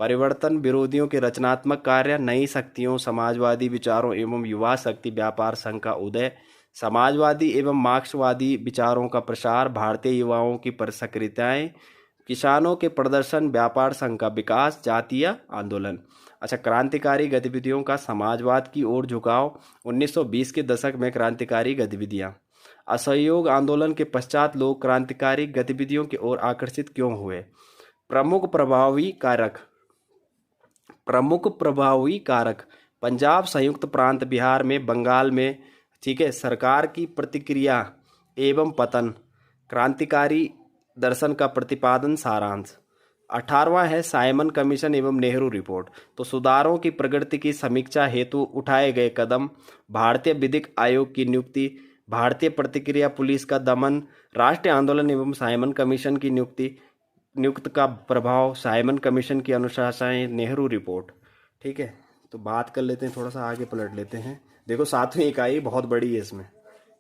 परिवर्तन विरोधियों के रचनात्मक कार्य, नई शक्तियों, समाजवादी विचारों एवं युवा शक्ति व्यापार संघ का उदय, समाजवादी एवं मार्क्सवादी विचारों का प्रसार, भारतीय युवाओं की प्रसक्रियताएं, किसानों के प्रदर्शन, व्यापार संघ का विकास, जातीय आंदोलन। अच्छा, क्रांतिकारी गतिविधियों का समाजवाद की ओर झुकाव, 1920 के दशक में क्रांतिकारी गतिविधियां, असहयोग आंदोलन के पश्चात लोग क्रांतिकारी गतिविधियों की ओर आकर्षित क्यों हुए, प्रमुख प्रभावी कारक, पंजाब संयुक्त प्रांत बिहार में बंगाल में, ठीक है, सरकार की प्रतिक्रिया एवं पतन, क्रांतिकारी दर्शन का प्रतिपादन, सारांश। 18वां है साइमन कमीशन एवं नेहरू रिपोर्ट। तो सुधारों की प्रगति की समीक्षा हेतु उठाए गए कदम, भारतीय विधिक आयोग की नियुक्ति, भारतीय प्रतिक्रिया पुलिस का दमन, राष्ट्रीय आंदोलन एवं साइमन कमीशन की नियुक्त का प्रभाव, साइमन कमीशन की अनुशंसाएं, नेहरू रिपोर्ट। ठीक है, तो बात कर लेते हैं, थोड़ा सा आगे पलट लेते हैं। देखो 7वीं इकाई बहुत बड़ी है इसमें,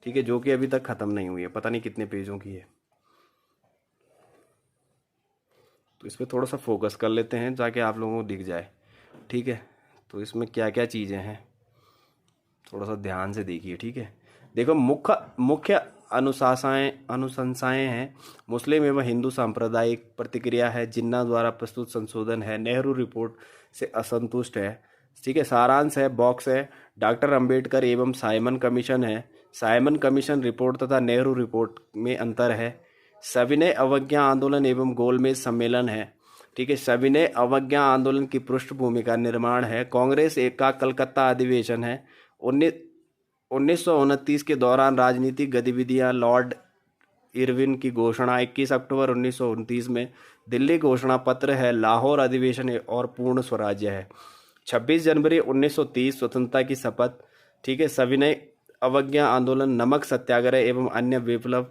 ठीक है, जो कि अभी तक खत्म नहीं हुई है, पता नहीं कितने पेजों की है। तो इस पर थोड़ा सा फोकस कर लेते हैं ताकि आप लोगों को दिख जाए। ठीक है, तो इसमें क्या क्या चीज़ें हैं थोड़ा सा ध्यान से देखिए। ठीक है, देखो मुख्य मुख्य अनुशंसाएं हैं, मुस्लिम एवं हिंदू सांप्रदायिक प्रतिक्रिया है, जिन्ना द्वारा प्रस्तुत संशोधन है, नेहरू रिपोर्ट से असंतुष्ट है। ठीक है, सारांश है, बॉक्स है, डॉक्टर अंबेडकर एवं साइमन कमीशन है, साइमन कमीशन रिपोर्ट तथा नेहरू रिपोर्ट में अंतर है, सविनय अवज्ञा आंदोलन एवं गोलमेज सम्मेलन है। ठीक है, सविनय अवज्ञा आंदोलन की पृष्ठभूमि का निर्माण है, कांग्रेस एक का कलकत्ता अधिवेशन है, 1929 के दौरान राजनीतिक गतिविधियां, लॉर्ड इरविन की घोषणा, 21 अक्टूबर 1929 में दिल्ली घोषणा पत्र है, लाहौर अधिवेशन और पूर्ण स्वराज्य है, 26 जनवरी 1930 स्वतंत्रता की शपथ। ठीक है, सविनय अवज्ञा आंदोलन, नमक सत्याग्रह एवं अन्य विप्लव,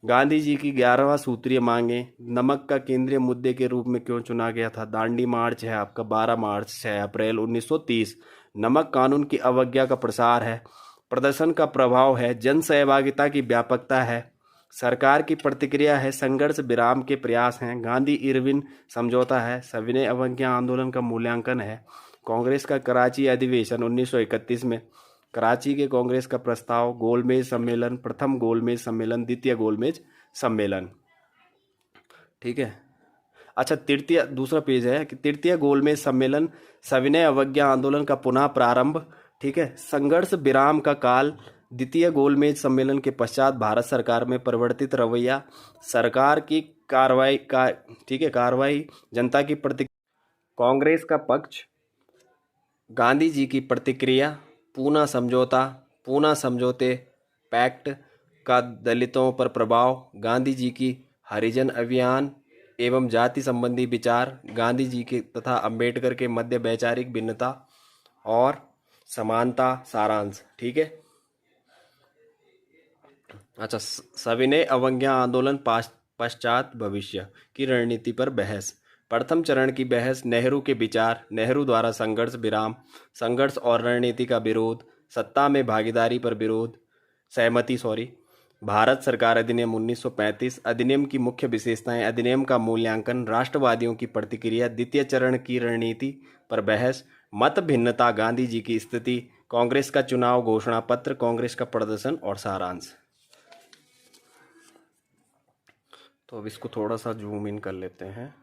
गांधी जी की 11वां सूत्रीय मांगे, नमक का केंद्रीय मुद्दे के रूप में क्यों चुना गया था, दांडी मार्च है आपका 12 मार्च 6 अप्रैल 1930, नमक कानून की अवज्ञा का प्रसार है, प्रदर्शन का प्रभाव है, जन सहभागिता की व्यापकता है, सरकार की प्रतिक्रिया है, संघर्ष विराम के प्रयास हैं, गांधी इरविन समझौता है, सविनय अवज्ञा आंदोलन का मूल्यांकन है, कांग्रेस का कराची अधिवेशन 1931 में, कराची के कांग्रेस का प्रस्ताव, गोलमेज सम्मेलन, प्रथम गोलमेज सम्मेलन, द्वितीय गोलमेज सम्मेलन। ठीक है, अच्छा, तृतीय दूसरा पेज है कि तृतीय गोलमेज सम्मेलन, सविनय अवज्ञा आंदोलन का पुनः प्रारंभ। ठीक है, संघर्ष विराम का काल, द्वितीय गोलमेज सम्मेलन के पश्चात भारत सरकार में परिवर्तित रवैया, सरकार की कार्रवाई का, ठीक है, कार्रवाई, जनता की प्रतिक्रिया, कांग्रेस का पक्ष, गांधी जी की प्रतिक्रिया, पूना समझौता, पूना समझौते पैक्ट का दलितों पर प्रभाव, गांधी जी की हरिजन अभियान एवं जाति संबंधी विचार, गांधी जी के तथा अंबेडकर के मध्य वैचारिक भिन्नता और समानता, सारांश। ठीक है, अच्छा, सविनय अवज्ञा आंदोलन पश्चात भविष्य की रणनीति पर बहस, प्रथम चरण की बहस, नेहरू के विचार, नेहरू द्वारा संघर्ष विराम, संघर्ष और रणनीति का विरोध, सत्ता में भागीदारी पर विरोध, सहमति, भारत सरकार अधिनियम 1935, अधिनियम की मुख्य विशेषताएं, अधिनियम का मूल्यांकन, राष्ट्रवादियों की प्रतिक्रिया, द्वितीय चरण की रणनीति पर बहस, मत भिन्नता, गांधी जी की स्थिति, कांग्रेस का चुनाव घोषणा पत्र, कांग्रेस का प्रदर्शन और सारांश। तो अब इसको थोड़ा सा जूम इन कर लेते हैं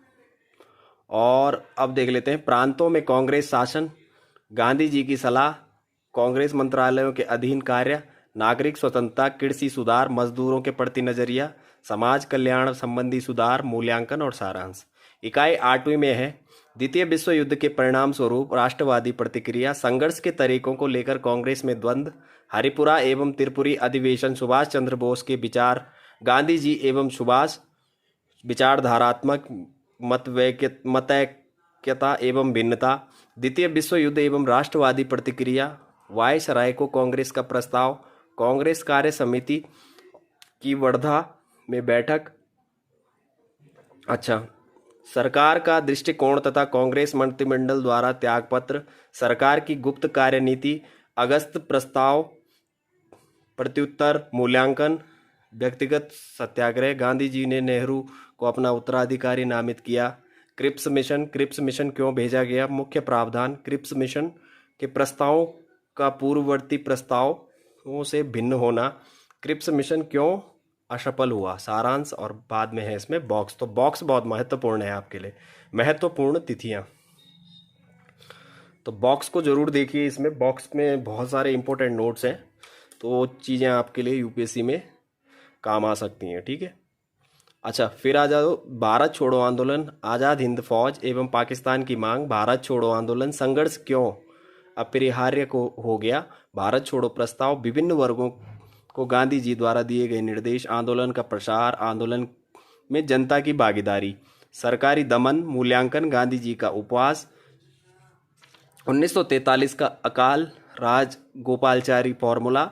और अब देख लेते हैं प्रांतों में कांग्रेस शासन, गांधी जी की सलाह, कांग्रेस मंत्रालयों के अधीन कार्य, नागरिक स्वतंत्रता, कृषि सुधार, मजदूरों के प्रति नजरिया, समाज कल्याण संबंधी सुधार, मूल्यांकन और सारांश। इकाई 8वीं में है, द्वितीय विश्व युद्ध के परिणाम स्वरूप राष्ट्रवादी प्रतिक्रिया, संघर्ष के तरीकों को लेकर कांग्रेस में द्वंद्व, हरिपुरा एवं त्रिपुरी अधिवेशन, सुभाष चंद्र बोस के विचार, गांधी जी एवं सुभाष, विचारधारात्मक मतैक्यता एवं भिन्नता, द्वितीय विश्व युद्ध एवं राष्ट्रवादी प्रतिक्रिया, वायसराय को कांग्रेस का प्रस्ताव, कांग्रेस कार्य समिति की वर्धा में बैठक, अच्छा, सरकार का दृष्टिकोण तथा कांग्रेस मंत्रिमंडल द्वारा त्यागपत्र, सरकार की गुप्त कार्यनीति, अगस्त प्रस्ताव, प्रत्युत्तर, मूल्यांकन, व्यक्तिगत सत्याग्रह, गांधी जी ने नेहरू को अपना उत्तराधिकारी नामित किया, क्रिप्स मिशन क्यों भेजा गया, मुख्य प्रावधान, क्रिप्स मिशन के प्रस्तावों का पूर्ववर्ती प्रस्तावों से भिन्न होना, क्रिप्स मिशन क्यों असफल हुआ, सारांश, और बाद में है इसमें बॉक्स। तो बॉक्स बहुत महत्वपूर्ण है आपके लिए, महत्वपूर्ण तिथियां, तो बॉक्स को जरूर देखिए, इसमें बॉक्स में बहुत सारे इंपॉर्टेंट नोट्स हैं, तो चीज़ें आपके लिए यूपीएससी में काम आ सकती हैं। ठीक है, अच्छा, फिर आ जाओ भारत छोड़ो आंदोलन, आज़ाद हिंद फौज एवं पाकिस्तान की मांग, भारत छोड़ो आंदोलन, संघर्ष क्यों अपरिहार्य को हो गया। भारत छोड़ो प्रस्ताव, विभिन्न वर्गों को गांधी जी द्वारा दिए गए निर्देश, आंदोलन का प्रसार, आंदोलन में जनता की भागीदारी, सरकारी दमन, मूल्यांकन, गांधी जी का उपवास, 1943 का अकाल राज गोपालचारी फॉर्मूला,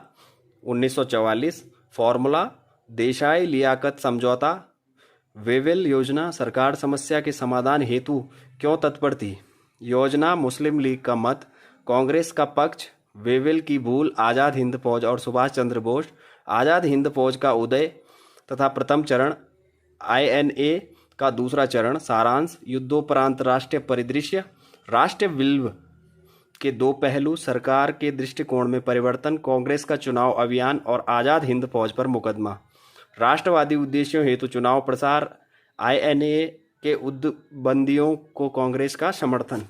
1944 फॉर्मूला, देसाई लियाकत समझौता, वेवेल योजना, सरकार समस्या के समाधान हेतु क्यों तत्पर थी, योजना, मुस्लिम लीग का मत, कांग्रेस का पक्ष, वेवेल की भूल, आज़ाद हिंद फौज और सुभाष चंद्र बोस, आज़ाद हिंद फौज का उदय तथा प्रथम चरण, आईएनए का दूसरा चरण, सारांश, युद्धोपरांत राष्ट्रीय परिदृश्य, राष्ट्रीय विल्व के दो पहलू, सरकार के दृष्टिकोण में परिवर्तन, कांग्रेस का चुनाव अभियान और आज़ाद हिंद फौज पर मुकदमा, राष्ट्रवादी उद्देश्यों हेतु चुनाव प्रसार, आईएनए के उद्बंदियों को कांग्रेस का समर्थन।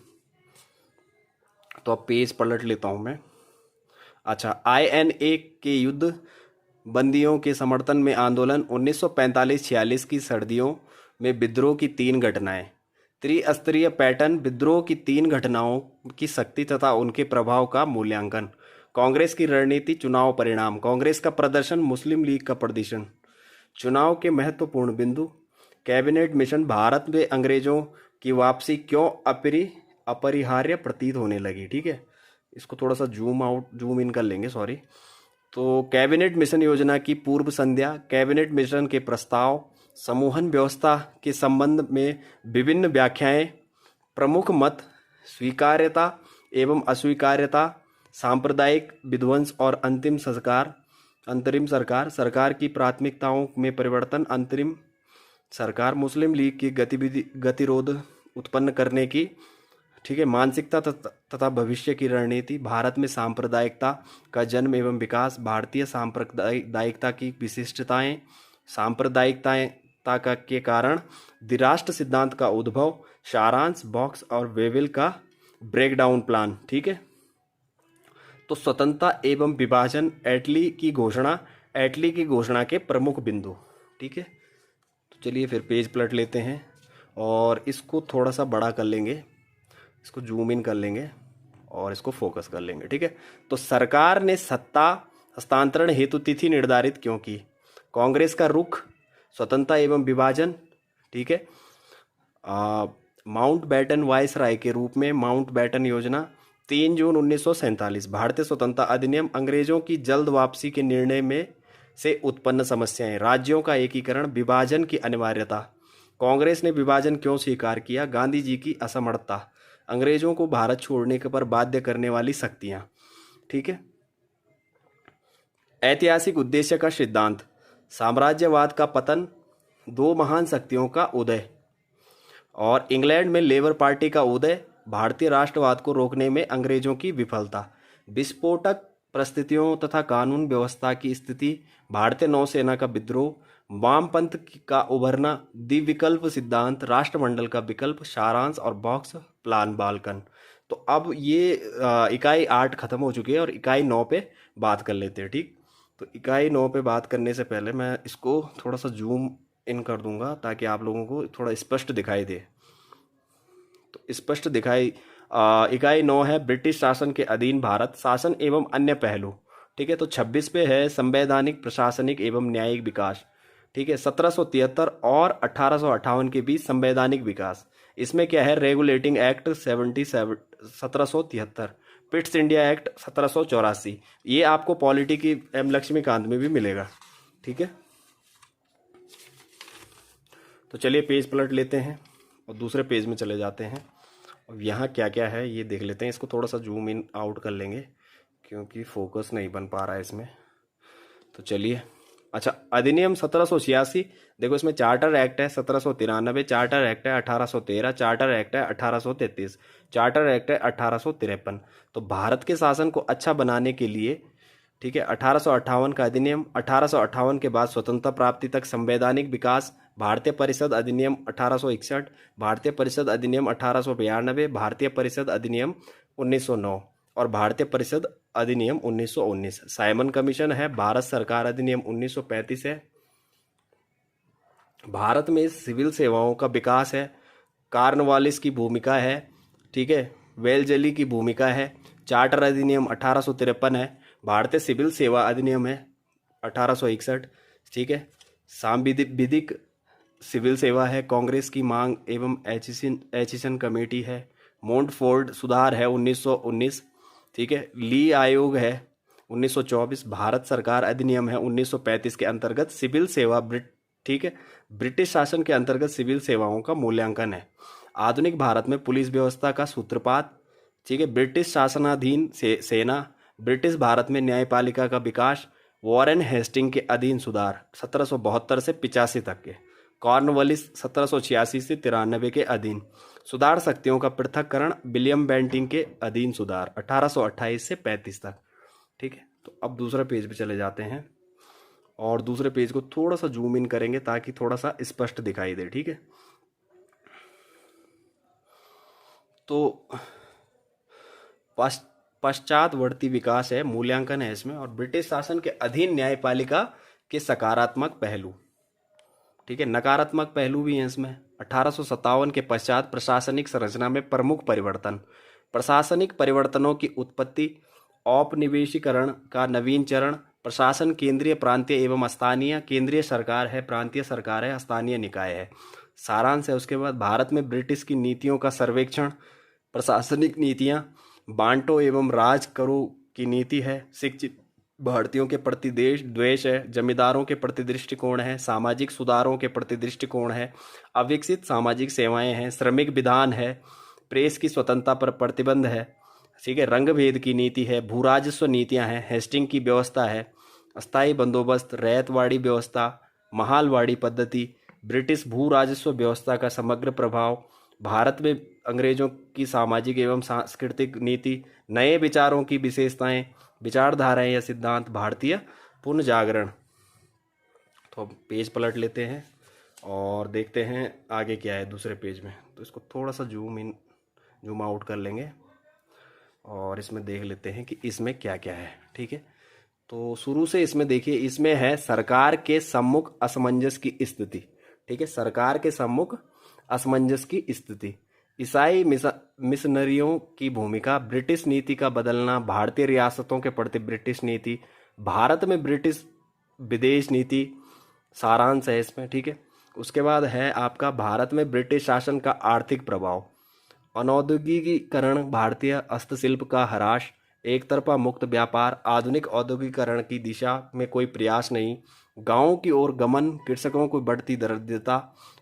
तो अब पेज पलट लेता हूं मैं। अच्छा, आईएनए के युद्ध बंदियों के समर्थन में आंदोलन, 1945-46 की सर्दियों में विद्रोह की 3 घटनाएं, त्रिस्तरीय पैटर्न, विद्रोह की 3 घटनाओं की शक्ति तथा उनके प्रभाव का मूल्यांकन, कांग्रेस की रणनीति, चुनाव परिणाम, कांग्रेस का प्रदर्शन, मुस्लिम लीग का प्रदर्शन, चुनाव के महत्वपूर्ण बिंदु, कैबिनेट मिशन, भारत में अंग्रेजों की वापसी क्यों अपरिहार्य प्रतीत होने लगी। ठीक है, इसको थोड़ा सा जूम इन कर लेंगे, सॉरी। तो कैबिनेट मिशन योजना की पूर्व संध्या, कैबिनेट मिशन के प्रस्ताव, समूहन व्यवस्था के संबंध में विभिन्न व्याख्याएं, प्रमुख मत, स्वीकार्यता एवं अस्वीकार्यता, सांप्रदायिक विध्वंस और अंतरिम सरकार, सरकार की प्राथमिकताओं में परिवर्तन, अंतरिम सरकार, मुस्लिम लीग की गतिरोध उत्पन्न करने की, ठीक है, मानसिकता तथा भविष्य की रणनीति, भारत में सांप्रदायिकता का जन्म एवं विकास, भारतीय सांप्रदायिकता की विशिष्टताएं, सांप्रदायिकता के कारण द्विराष्ट्र सिद्धांत का उद्भव, सारांश, बॉक्स और वेवेल का ब्रेकडाउन प्लान। ठीक है, तो स्वतंत्रता एवं विभाजन, एटली की घोषणा के प्रमुख बिंदु। ठीक है, तो चलिए फिर पेज पलट लेते हैं और इसको थोड़ा सा बड़ा कर लेंगे, इसको जूम इन कर लेंगे और इसको फोकस कर लेंगे। ठीक है, तो सरकार ने सत्ता हस्तांतरण हेतु तिथि निर्धारित क्यों की, कांग्रेस का रुख, स्वतंत्रता एवं विभाजन। ठीक है, माउंट बैटन वायसराय के रूप में माउंट बैटन योजना, 3 जून 1947, भारतीय स्वतंत्रता अधिनियम, अंग्रेजों की जल्द वापसी के निर्णय में से उत्पन्न समस्याएं, राज्यों का एकीकरण, विभाजन की अनिवार्यता, कांग्रेस ने विभाजन क्यों स्वीकार किया, गांधी जी की असमर्थता, अंग्रेजों को भारत छोड़ने पर बाध्य करने वाली शक्तियां। ठीक है, ऐतिहासिक उद्देश्य का सिद्धांत, साम्राज्यवाद का पतन, 2 महान शक्तियों का उदय और इंग्लैंड में लेबर पार्टी का उदय, भारतीय राष्ट्रवाद को रोकने में अंग्रेजों की विफलता, विस्फोटक परिस्थितियों तथा कानून व्यवस्था की स्थिति, भारतीय नौसेना का विद्रोह, वामपंथ का उभरना, द्विविकल्प सिद्धांत, राष्ट्रमंडल का विकल्प, सारांश और बॉक्स प्लान बाल्कन। तो अब ये इकाई 8 खत्म हो चुकी है और इकाई 9 पे बात कर लेते हैं। ठीक, तो इकाई 9 पे बात करने से पहले मैं इसको थोड़ा सा जूम इन कर दूंगा ताकि आप लोगों को थोड़ा स्पष्ट दिखाई दे। तो स्पष्ट दिखाई, इकाई 9 है ब्रिटिश शासन के अधीन भारत, शासन एवं अन्य पहलू। ठीक है, तो 26 पे है संवैधानिक, प्रशासनिक एवं न्यायिक विकास। ठीक है, 1773 और 1858 के बीच संवैधानिक विकास। इसमें क्या है, regulating act 1773, Pitt's India act 1784। ये आपको पॉलिटी की एम लक्ष्मीकांत में भी मिलेगा। ठीक है, तो चलिए पेज पलट लेते हैं और दूसरे पेज में चले जाते हैं। अब यहाँ क्या क्या है ये देख लेते हैं। इसको थोड़ा सा जूम इन आउट कर लेंगे क्योंकि फोकस नहीं बन पा रहा है इसमें। तो चलिए, अच्छा, अधिनियम 1786, देखो इसमें चार्टर एक्ट है 1793, चार्टर एक्ट है 1813, चार्टर एक्ट है 1833, चार्टर एक्ट है 1853। तो भारत के शासन को अच्छा बनाने के लिए, ठीक है, 1858 का अधिनियम, 1858 के बाद स्वतंत्रता प्राप्ति तक संवैधानिक विकास, भारतीय परिषद अधिनियम 1861, भारतीय परिषद अधिनियम 1892, भारतीय परिषद अधिनियम 1909 और भारतीय परिषद अधिनियम 1919। साइमन कमीशन है, भारत सरकार अधिनियम 1935 है, भारत में सिविल सेवाओं का विकास है, कार्नवालिस की भूमिका है, ठीक है, वेलजली की भूमिका है, चार्टर अधिनियम 1853 है। भारतीय सिविल सेवा अधिनियम है 1861, ठीक है। सांविधिक सिविल सेवा है। कांग्रेस की मांग एवं एचिसन कमेटी है। मोंटफोर्ड सुधार है 1919, ठीक है। ली आयोग है 1924। भारत सरकार अधिनियम है 1935 के अंतर्गत सिविल सेवा ठीक है, ब्रिटिश शासन के अंतर्गत सिविल सेवाओं का मूल्यांकन है। आधुनिक भारत में पुलिस व्यवस्था का सूत्रपात, ठीक है, ब्रिटिश शासनाधीन सेना। ब्रिटिश भारत में न्यायपालिका का विकास। वॉरेन हेस्टिंग के अधीन सुधार 1772 से 85 तक के। कॉर्नवालिस 1786 से 93 के अधीन सुधार। शक्तियों का पृथक्करण विलियम बेंटिंग के अधीन सुधार 1828 से 35 तक, ठीक है। तो अब दूसरा पेज पे चले जाते हैं और दूसरे पेज को थोड़ा सा जूम इन करेंगे ताकि थोड़ा सा स्पष्ट दिखाई दे, ठीक है। तो पश्चातवर्ती विकास है, मूल्यांकन है इसमें, और ब्रिटिश शासन के अधीन न्यायपालिका के सकारात्मक पहलू, ठीक है। नकारात्मक पहलू भी हैं इसमें। 1857 के पश्चात प्रशासनिक संरचना में प्रमुख परिवर्तन। प्रशासनिक परिवर्तनों की उत्पत्ति। औपनिवेशीकरण का नवीन चरण। प्रशासन केंद्रीय, प्रांतीय एवं स्थानीय। केंद्रीय सरकार है, प्रांतीय सरकार है, स्थानीय निकाय है। सारांश है उसके बाद भारत में ब्रिटिश की नीतियों का सर्वेक्षण। प्रशासनिक नीतियां। बांटो एवं राज करो की नीति है। शिक्षित भारतीयों के प्रति देश द्वेष है। जमींदारों के प्रति दृष्टिकोण है। सामाजिक सुधारों के प्रति दृष्टिकोण है। अविकसित सामाजिक सेवाएं हैं। श्रमिक विधान है। प्रेस की स्वतंत्रता पर प्रतिबंध है, ठीक है। रंग भेद की नीति है। भू राजस्व नीतियां हैं। हेस्टिंग की व्यवस्था है। अस्थायी बंदोबस्त। रैयतवाड़ी व्यवस्था। महालवाड़ी पद्धति। ब्रिटिश भू राजस्व व्यवस्था का समग्र प्रभाव। भारत में अंग्रेजों की सामाजिक एवं सांस्कृतिक नीति। नए विचारों की विशेषताएं, विचारधाराएं या सिद्धांत। भारतीय पुनर्जागरण। तो अब पेज पलट लेते हैं और देखते हैं आगे क्या है दूसरे पेज में। तो इसको थोड़ा सा जूम आउट कर लेंगे और इसमें देख लेते हैं कि इसमें क्या क्या है, ठीक है। तो शुरू से इसमें देखिए, इसमें है सरकार के सम्मुख असमंजस की स्थिति, ठीक है। सरकार के सम्मुख असमंजस की स्थिति। ईसाई मिशनरियों की भूमिका। ब्रिटिश नीति का बदलना। भारतीय रियासतों के प्रति ब्रिटिश नीति। भारत में ब्रिटिश विदेश नीति। सारांश है इसमें, ठीक है। उसके बाद है आपका भारत में ब्रिटिश शासन का आर्थिक प्रभाव। अनौद्योगिकीकरण। भारतीय हस्तशिल्प का ह्रास। एक तरफा मुक्त व्यापार। आधुनिक औद्योगिकरण की दिशा में कोई प्रयास नहीं। गांवों की ओर गमन। कृषकों को बढ़ती दरिद्रता।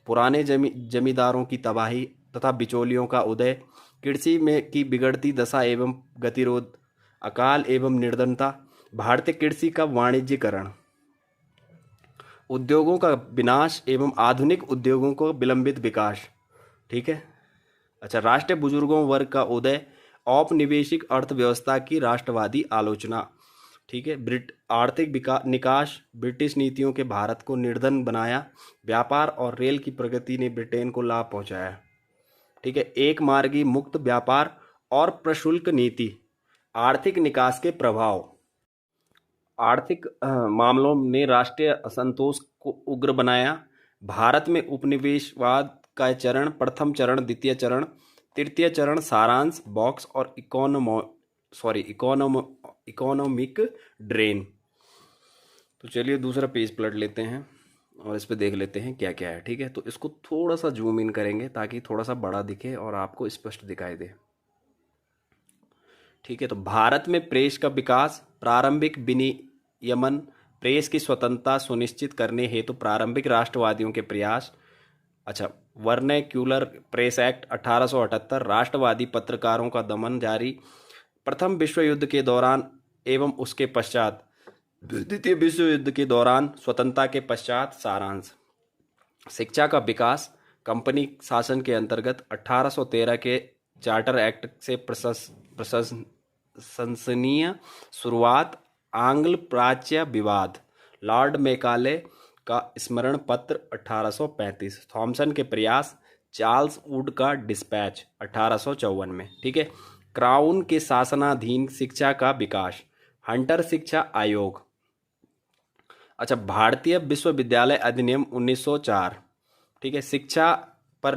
पुराने जमींदारों की तबाही तथा बिचौलियों का उदय। कृषि में की बिगड़ती दशा एवं गतिरोध। अकाल एवं निर्धनता। भारतीय कृषि का वाणिज्यीकरण। उद्योगों का विनाश एवं आधुनिक उद्योगों को विलंबित विकास, ठीक है। अच्छा, राष्ट्रीय बुजुर्गों वर्ग का उदय। औपनिवेशिक अर्थव्यवस्था की राष्ट्रवादी आलोचना, ठीक है। आर्थिक निकास। ब्रिटिश नीतियों के भारत को निर्धन बनाया। व्यापार और रेल की प्रगति ने ब्रिटेन को लाभ पहुंचाया, ठीक है। एक मार्गी मुक्त व्यापार और प्रशुल्क नीति। आर्थिक निकास के प्रभाव। आर्थिक मामलों ने राष्ट्रीय असंतोष को उग्र बनाया। भारत में उपनिवेशवाद का चरण। प्रथम चरण, द्वितीय चरण, तृतीय चरण। सारांश, बॉक्स और इकोनॉमिक ड्रेन। तो चलिए दूसरा पेज पलट लेते हैं और इस पे देख लेते हैं क्या क्या है, ठीक है। तो इसको थोड़ा सा जूम इन करेंगे ताकि थोड़ा सा बड़ा दिखे और आपको स्पष्ट दिखाई दे, ठीक है। तो भारत में प्रेस का विकास। प्रारंभिक विनियमन। प्रेस की स्वतंत्रता सुनिश्चित करने हेतु प्रारंभिक राष्ट्रवादियों के प्रयास। अच्छा, वर्नैक्युलर प्रेस एक्ट 1878। राष्ट्रवादी पत्रकारों का दमन जारी। प्रथम विश्व युद्ध के दौरान एवं उसके पश्चात। द्वितीय विश्व युद्ध के दौरान, स्वतंत्रता के पश्चात। सारांश, शिक्षा का विकास। कंपनी शासन के अंतर्गत 1813 के चार्टर एक्ट से प्रशंसनीय शुरुआत। आंग्ल प्राच्य विवाद। लॉर्ड मैकाले का स्मरण पत्र 1835। थॉमसन के प्रयास। चार्ल्स वुड का डिस्पैच 1854 में, ठीक है। क्राउन के शासनाधीन शिक्षा का विकास। हंटर शिक्षा आयोग। अच्छा, भारतीय विश्वविद्यालय अधिनियम 1904, ठीक है। शिक्षा पर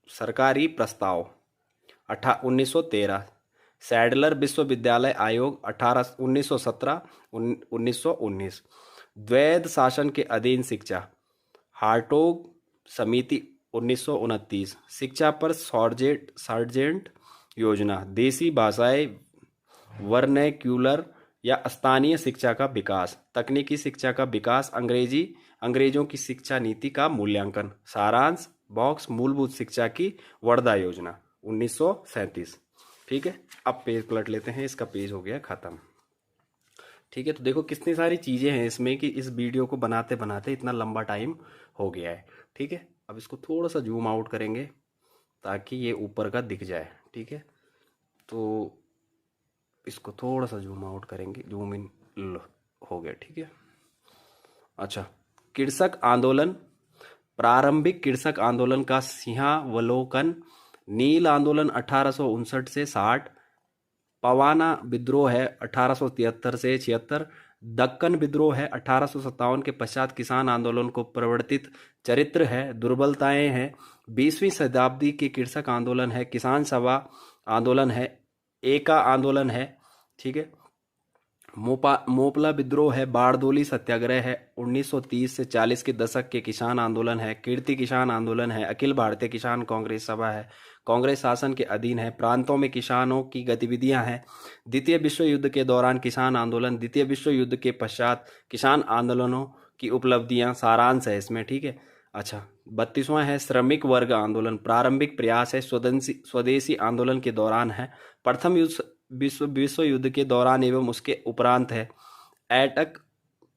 सरकारी प्रस्ताव 1913। सैडलर विश्वविद्यालय आयोग 1917 1919। द्वैध शासन के अधीन शिक्षा, हार्टोग समिति 1929। शिक्षा पर सार्जेंट योजना, देसी भाषाएं, वर्नैक्यूलर या स्थानीय शिक्षा का विकास, तकनीकी शिक्षा का विकास, अंग्रेजों की शिक्षा नीति का मूल्यांकन। सारांश बॉक्स, मूलभूत शिक्षा की वर्धा योजना 1937। ठीक है, अब पेज पलट लेते हैं, इसका पेज हो गया खत्म। ठीक है, तो देखो कितनी सारी चीजें हैं इसमें कि इस वीडियो को बनाते बनाते इतना लंबा टाइम हो गया है। ठीक है, अब इसको थोड़ा सा जूम आउट करेंगे ताकि ये ऊपर का दिख जाए। ठीक है, तो इसको थोड़ा सा जूम आउट करेंगे, जूम इन हो गया। ठीक है, अच्छा, कृषक आंदोलन, प्रारंभिक कृषक आंदोलन का सिंहावलोकन, नील आंदोलन 1859 से 60, पवाना विद्रोह है 1873 से 76, दक्कन विद्रोह है 1857 के पश्चात किसान आंदोलन को प्रवर्तित चरित्र है, दुर्बलताएं हैं, 20वीं शताब्दी के कृषक आंदोलन है, किसान सभा आंदोलन है, एका आंदोलन है। ठीक है, मोपला विद्रोह है, बारडोली सत्याग्रह है, 1930 से 40 के दशक के किसान आंदोलन है, कीर्ति किसान आंदोलन है, अखिल भारतीय किसान कांग्रेस सभा है, कांग्रेस शासन के अधीन है, प्रांतों में किसानों की गतिविधियां हैं, द्वितीय विश्व युद्ध के दौरान किसान आंदोलन, द्वितीय विश्व युद्ध के पश्चात किसान आंदोलनों की उपलब्धियां, सारांश है इसमें। ठीक है, अच्छा, 32वां है श्रमिक वर्ग आंदोलन, प्रारंभिक प्रयास है, स्वदेशी आंदोलन के दौरान है, प्रथम विश्व युद्ध के दौरान एवं उसके उपरांत है, एटक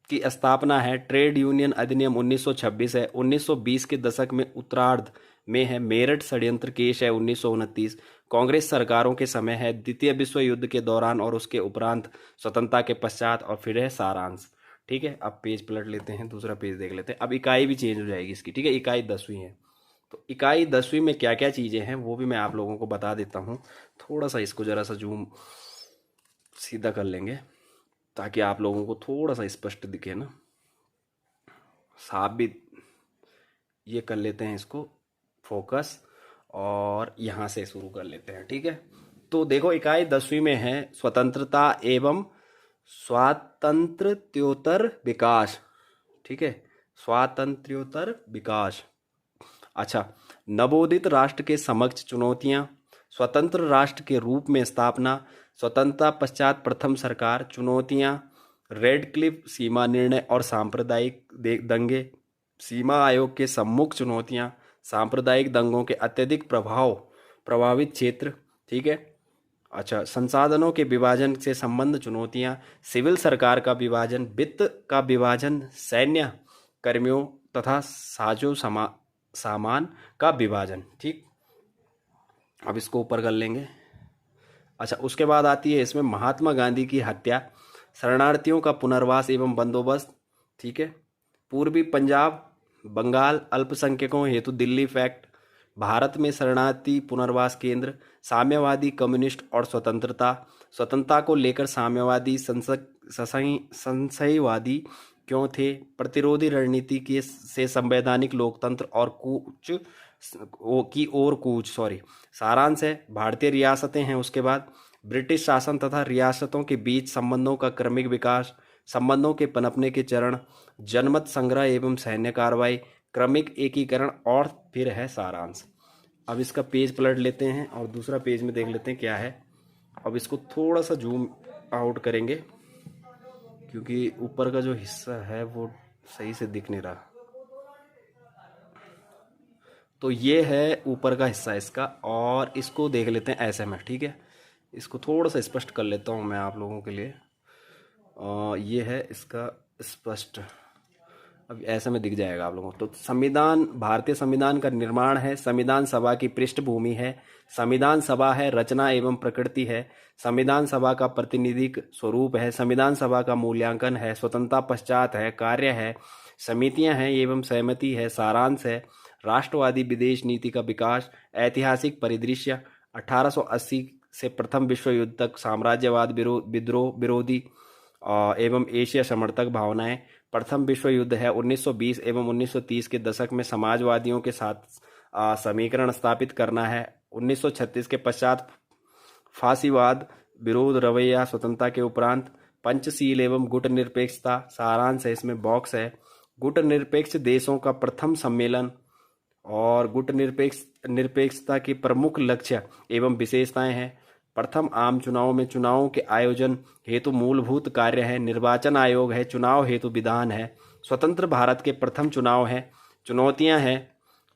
की स्थापना है, ट्रेड यूनियन अधिनियम 1926 है, 1920 के दशक में उत्तरार्ध में है, मेरठ षड्यंत्र केस है 1929, कांग्रेस सरकारों के समय है, द्वितीय विश्व युद्ध के दौरान और उसके उपरांत, स्वतंत्रता के पश्चात, और फिर है सारांश। ठीक है, अब पेज पलट लेते हैं, दूसरा पेज देख लेते हैं। अब इकाई भी चेंज हो जाएगी इसकी। ठीक है, इकाई 10वीं है, तो इकाई 10वीं में क्या क्या चीज़ें हैं वो भी मैं आप लोगों को बता देता हूँ। थोड़ा सा इसको ज़रा सा जूम सीधा कर लेंगे ताकि आप लोगों को थोड़ा सा स्पष्ट दिखे ना, साफ भी। ये कर लेते हैं इसको फोकस, और यहाँ से शुरू कर लेते हैं। ठीक है, तो देखो इकाई 10वीं में है स्वतंत्रता एवं स्वातंत्र्योत्तर विकास। ठीक है, स्वातंत्र्योत्तर विकास। अच्छा, नवोदित राष्ट्र के समक्ष चुनौतियां, स्वतंत्र राष्ट्र के रूप में स्थापना, स्वतंत्रता पश्चात प्रथम सरकार, चुनौतियां, रेड क्लिफ सीमा निर्णय और सांप्रदायिक दंगे, सीमा आयोग के सम्मुख चुनौतियां, सांप्रदायिक दंगों के अत्यधिक प्रभावित क्षेत्र। ठीक है, अच्छा, संसाधनों के विभाजन से संबंध चुनौतियां, सिविल सरकार का विभाजन, वित्त का विभाजन, सैन्य कर्मियों तथा साजो सामान का विभाजन। ठीक, अब इसको ऊपर कर लेंगे। अच्छा, उसके बाद आती है इसमें महात्मा गांधी की हत्या, शरणार्थियों का पुनर्वास एवं बंदोबस्त। ठीक है, पूर्वी पंजाब बंगाल अल्पसंख्यकों हेतु दिल्ली फैक्ट, भारत में शरणार्थी पुनर्वास केंद्र, साम्यवादी कम्युनिस्ट और स्वतंत्रता को लेकर साम्यवादी संशयवादी क्यों थे, प्रतिरोधी रणनीति के से संवैधानिक लोकतंत्र और कूच। सारांश है, भारतीय रियासतें हैं, उसके बाद ब्रिटिश शासन तथा रियासतों के बीच संबंधों का क्रमिक विकास, संबंधों के पनपने के चरण, जनमत संग्रह एवं सैन्य कार्रवाई, क्रमिक एकीकरण, और फिर है सारांश। अब इसका पेज पलट लेते हैं और दूसरा पेज में देख लेते हैं क्या है। अब इसको थोड़ा सा जूम आउट करेंगे क्योंकि ऊपर का जो हिस्सा है वो सही से दिख नहीं रहा। तो ये है ऊपर का हिस्सा इसका, और इसको देख लेते हैं ऐसे में। ठीक है, इसको थोड़ा सा स्पष्ट कर लेता हूँ मैं आप लोगों के लिए। ये है इसका स्पष्ट, अब ऐसे में दिख जाएगा आप लोगों को। तो संविधान, भारतीय संविधान का निर्माण है, संविधान सभा की पृष्ठभूमि है, संविधान सभा है रचना एवं प्रकृति है, संविधान सभा का प्रातिनिधिक स्वरूप है, संविधान सभा का मूल्यांकन है, स्वतंत्रता पश्चात है, कार्य है, समितियां हैं एवं सहमति है, सारांश है, राष्ट्रवादी विदेश नीति का विकास, ऐतिहासिक परिदृश्य, 1880 से प्रथम विश्व युद्ध तक साम्राज्यवाद विद्रोह विरोधी एवं एशिया समर्थक भावनाएं, प्रथम विश्व युद्ध है 1920 एवं 1930 के दशक में समाजवादियों के साथ समीकरण स्थापित करना है, 1936 के पश्चात फांसीवाद विरोध रवैया स्वतंत्रता के उपरांत, पंचशील एवं गुट निरपेक्षता, सारांश है इसमें, बॉक्स है, गुट निरपेक्ष देशों का प्रथम सम्मेलन और गुट निरपेक्षता के प्रमुख लक्ष्य एवं विशेषताएं हैं। प्रथम आम चुनाव में चुनावों के आयोजन हेतु मूलभूत कार्य है, निर्वाचन आयोग है, चुनाव हेतु विधान है, स्वतंत्र भारत के प्रथम चुनाव है, चुनौतियां हैं,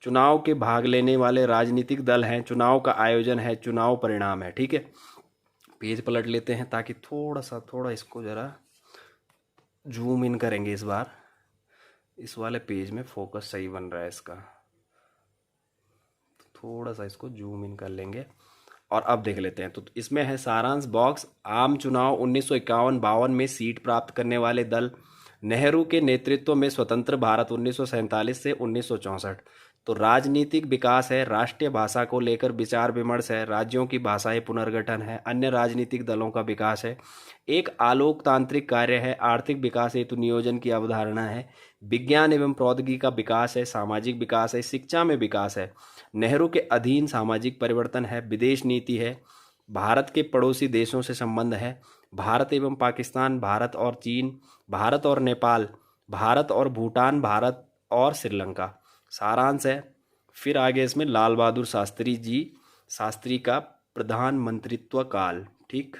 चुनाव के भाग लेने वाले राजनीतिक दल हैं, चुनाव का आयोजन है, चुनाव परिणाम है। ठीक है, पेज पलट लेते हैं ताकि थोड़ा इसको ज़रा जूम इन करेंगे इस बार। इस वाले पेज में फोकस सही बन रहा है इसका, थोड़ा सा इसको जूम इन कर लेंगे और अब देख लेते हैं। तो इसमें है सारांश बॉक्स, आम चुनाव 1951-52 में सीट प्राप्त करने वाले दल, नेहरू के नेतृत्व में स्वतंत्र भारत 1947 से 1964। तो राजनीतिक विकास है, राष्ट्रीय भाषा को लेकर विचार विमर्श है, राज्यों की भाषाएं पुनर्गठन है, अन्य राजनीतिक दलों का विकास है, एक आलोकतांत्रिक कार्य है, आर्थिक विकास हेतु नियोजन की अवधारणा है, विज्ञान एवं प्रौद्योगिकी का विकास है, सामाजिक विकास है, शिक्षा में विकास है, नेहरू के अधीन सामाजिक परिवर्तन है, विदेश नीति है, भारत के पड़ोसी देशों से संबंध है, भारत एवं पाकिस्तान, भारत और चीन, भारत और नेपाल, भारत और भूटान, भारत और श्रीलंका। सारांश है। फिर आगे इसमें लाल बहादुर शास्त्री का प्रधानमंत्रित्व काल, ठीक,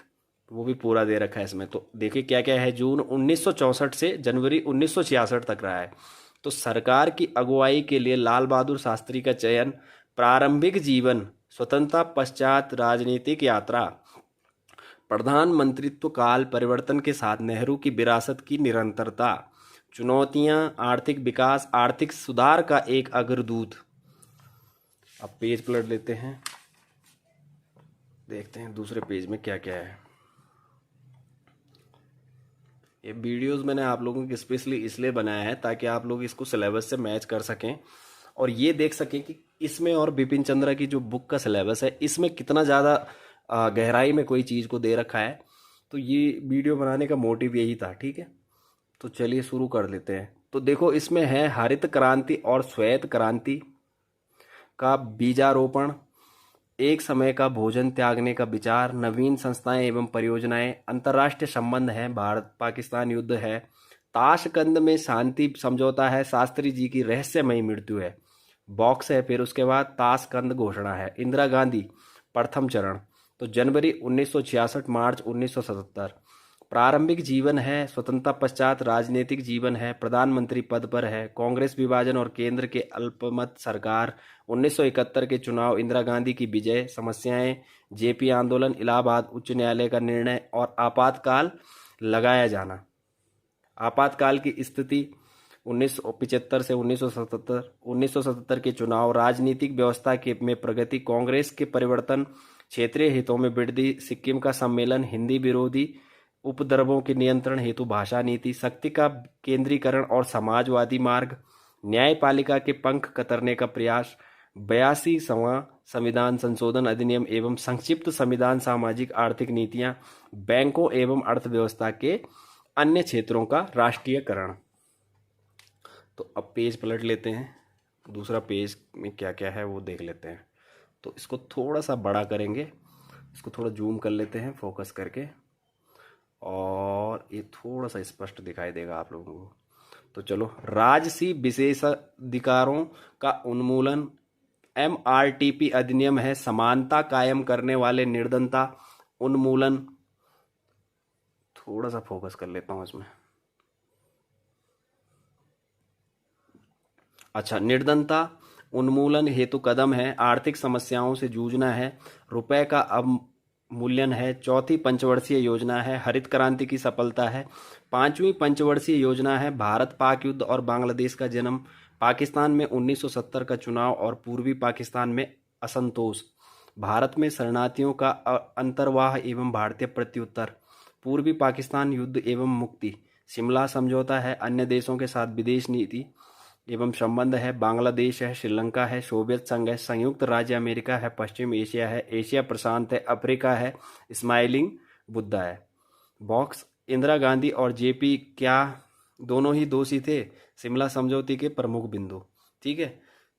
वो भी पूरा दे रखा है इसमें। तो देखिए क्या क्या है, जून 1964 से जनवरी 1966 तक रहा है। तो सरकार की अगुवाई के लिए लाल बहादुर शास्त्री का चयन, प्रारंभिक जीवन, स्वतंत्रता पश्चात राजनीतिक यात्रा, प्रधानमंत्रित्व काल, परिवर्तन के साथ नेहरू की विरासत की निरंतरता, चुनौतियां, आर्थिक विकास, आर्थिक सुधार का एक अग्रदूत। अब पेज पलट लेते हैं, देखते हैं दूसरे पेज में क्या क्या है। ये वीडियोस मैंने आप लोगों की स्पेशली इसलिए बनाया है ताकि आप लोग इसको सिलेबस से मैच कर सकें और ये देख सकें कि इसमें और बिपिन चंद्रा की जो बुक का सिलेबस है इसमें कितना ज़्यादा गहराई में कोई चीज़ को दे रखा है। तो ये वीडियो बनाने का मोटिव यही था। ठीक है, तो चलिए शुरू कर लेते हैं। तो देखो इसमें है हरित क्रांति और श्वेत क्रांति का बीजारोपण, एक समय का भोजन त्यागने का विचार, नवीन संस्थाएं एवं परियोजनाएं, अंतर्राष्ट्रीय संबंध है, भारत पाकिस्तान युद्ध है, ताशकंद में शांति समझौता है, शास्त्री जी की रहस्यमयी मृत्यु है, बॉक्स है। फिर उसके बाद ताशकंद घोषणा है, इंदिरा गांधी प्रथम चरण, तो जनवरी 1966 मार्च 1977, प्रारंभिक जीवन है, स्वतंत्रता पश्चात राजनीतिक जीवन है, प्रधानमंत्री पद पर है, कांग्रेस विभाजन और केंद्र के अल्पमत सरकार, 1971 के चुनाव, इंदिरा गांधी की विजय, समस्याएं, जेपी आंदोलन, इलाहाबाद उच्च न्यायालय का निर्णय और आपातकाल लगाया जाना। आपातकाल की स्थिति 1975 से 1977, 1977 के चुनाव, राजनीतिक व्यवस्था के में प्रगति, कांग्रेस के परिवर्तन, क्षेत्रीय हितों में वृद्धि, सिक्किम का सम्मेलन, हिंदी विरोधी उपद्रवों के नियंत्रण हेतु भाषा नीति, शक्ति का केंद्रीकरण और समाजवादी मार्ग, न्यायपालिका के पंख कतरने का प्रयास, 82वां संविधान संशोधन अधिनियम एवं संक्षिप्त संविधान, सामाजिक आर्थिक नीतियां, बैंकों एवं अर्थव्यवस्था के अन्य क्षेत्रों का राष्ट्रीयकरण। तो अब पेज पलट लेते हैं, दूसरा पेज में क्या क्या है वो देख लेते हैं। तो इसको थोड़ा सा बड़ा करेंगे, इसको थोड़ा जूम कर लेते हैं फोकस करके और ये थोड़ा सा स्पष्ट दिखाई देगा आप लोगों को। तो चलो, राजसी विशेषाधिकारों का उन्मूलन, MRTP अधिनियम है, समानता कायम करने वाले निर्धनता उन्मूलन, थोड़ा सा फोकस कर लेता हूं इसमें। अच्छा, निर्धनता उन्मूलन हेतु कदम है, आर्थिक समस्याओं से जूझना है, रुपए का अवमूल्यन है, चौथी पंचवर्षीय योजना है, हरित क्रांति की सफलता है, पांचवी पंचवर्षीय योजना है, भारत पाक युद्ध और बांग्लादेश का जन्म, पाकिस्तान में 1970 का चुनाव और पूर्वी पाकिस्तान में असंतोष, भारत में शरणार्थियों का अंतर्वाह एवं भारतीय प्रत्युत्तर, पूर्वी पाकिस्तान युद्ध एवं मुक्ति, शिमला समझौता है, अन्य देशों के साथ विदेश नीति एवं संबंध है, बांग्लादेश है, श्रीलंका है, सोवियत संघ है, संयुक्त राज्य अमेरिका है, पश्चिम एशिया है, एशिया प्रशांत है, अफ्रीका है, स्माइलिंग बुद्धा है। बॉक्स, इंदिरा गांधी और जेपी क्या दोनों ही दोषी थे, शिमला समझौते के प्रमुख बिंदु। ठीक है,